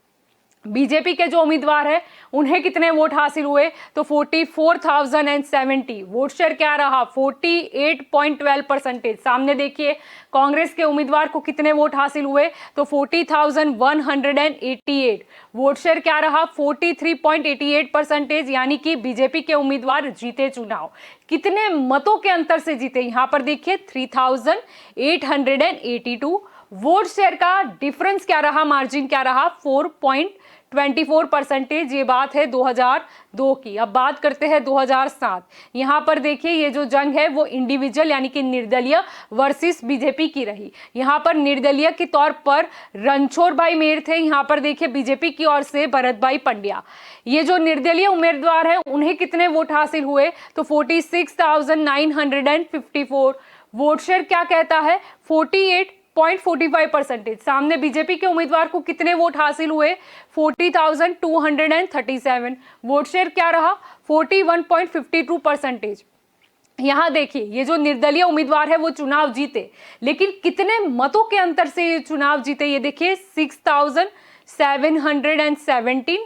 बीजेपी के जो उम्मीदवार है उन्हें कितने वोट हासिल हुए, तो 44,070। वोट शेयर क्या रहा, 48.12%। सामने देखिए कांग्रेस के उम्मीदवार को कितने वोट हासिल हुए, तो 40,188। वोट शेयर क्या रहा, 43.88%। यानी कि बीजेपी के उम्मीदवार जीते चुनाव। कितने मतों के अंतर से जीते, यहाँ पर देखिए 3,882। वोट शेयर का डिफरेंस क्या रहा, मार्जिन क्या रहा, 4.24%। ये बात है 2002 की। अब बात करते हैं 2007। यहाँ पर देखिए ये जो जंग है वो इंडिविजुअल यानी कि निर्दलीय वर्सेस बीजेपी की रही। यहाँ पर निर्दलीय के तौर पर रणछोड़ भाई मेर थे। यहाँ पर देखिए बीजेपी की ओर से भरत भाई पंड्या। ये जो निर्दलीय उम्मीदवार है उन्हें कितने वोट हासिल हुए, तो 46,954। वोट शेयर क्या कहता है, 48.45%। सामने बीजेपी के उम्मीदवार को कितने वोट हासिल हुए, 40,237। वोट शेयर क्या रहा, 41.52%। यहाँ देखिए ये जो निर्दलीय उम्मीदवार है वो चुनाव जीते, लेकिन कितने मतों के अंतर से ये चुनाव जीते, ये देखिए 6,717।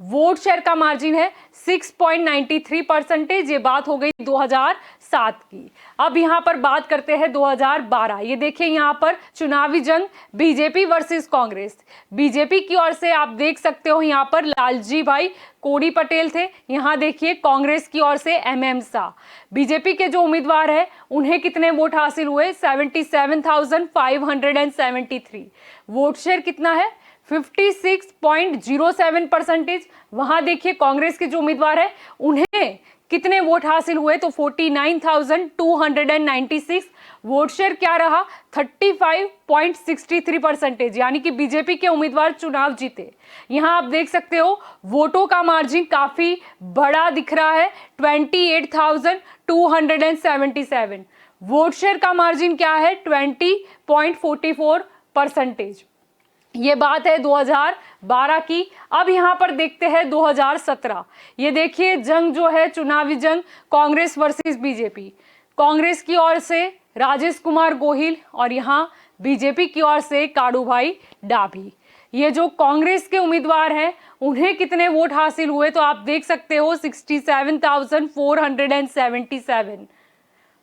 वोट शेयर का मार्जिन है 6.93%। ये बात हो गई 2007 की। अब यहाँ पर बात करते हैं 2012। ये देखिए यहाँ पर चुनावी जंग बीजेपी वर्सेस कांग्रेस। बीजेपी की ओर से आप देख सकते हो यहाँ पर लालजी भाई कोड़ी पटेल थे। यहाँ देखिए कांग्रेस की ओर से एमएम शाह। बीजेपी के जो उम्मीदवार है उन्हें कितने वोट हासिल हुए? 77,573। वोट शेयर कितना है? 56.07%। वहां देखिए कांग्रेस के जो उम्मीदवार है उन्हें कितने वोट हासिल हुए? तो 49,296। वोट शेयर क्या रहा? 35.63%। यानी कि बीजेपी के उम्मीदवार चुनाव जीते। यहां आप देख सकते हो वोटों का मार्जिन काफी बड़ा दिख रहा है, 28,277। वोट शेयर का मार्जिन क्या है? 20.44%। ये बात है 2012 की। अब यहां पर देखते हैं 2017। ये देखिए जंग जो है चुनावी जंग कांग्रेस वर्सेस बीजेपी। कांग्रेस की ओर से राजेश कुमार गोहिल और यहां बीजेपी की ओर से काड़ूभाई डाभी। ये जो कांग्रेस के उम्मीदवार हैं उन्हें कितने वोट हासिल हुए? तो आप देख सकते हो 67,477।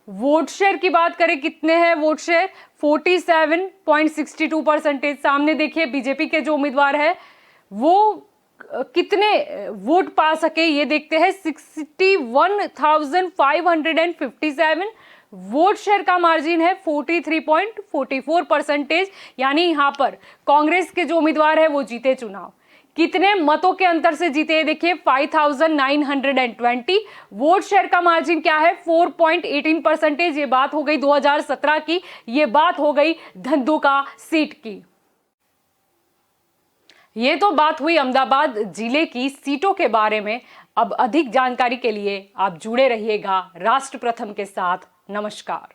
वोट शेयर की बात करें कितने हैं वोट शेयर? 47.62%। सामने देखिए बीजेपी के जो उम्मीदवार है वो कितने वोट पा सके ये देखते हैं, 61,557। वोट शेयर का मार्जिन है 43.44%। यानी यहां पर कांग्रेस के जो उम्मीदवार है वो जीते चुनाव। कितने मतों के अंतर से जीते? देखिए 5,920। वोट शेयर का मार्जिन क्या है? 4.18%। ये बात हो गई 2017 की। ये बात हो गई धंधुका सीट की। ये तो बात हुई अहमदाबाद जिले की सीटों के बारे में। अब अधिक जानकारी के लिए आप जुड़े रहिएगा राष्ट्र प्रथम के साथ। नमस्कार।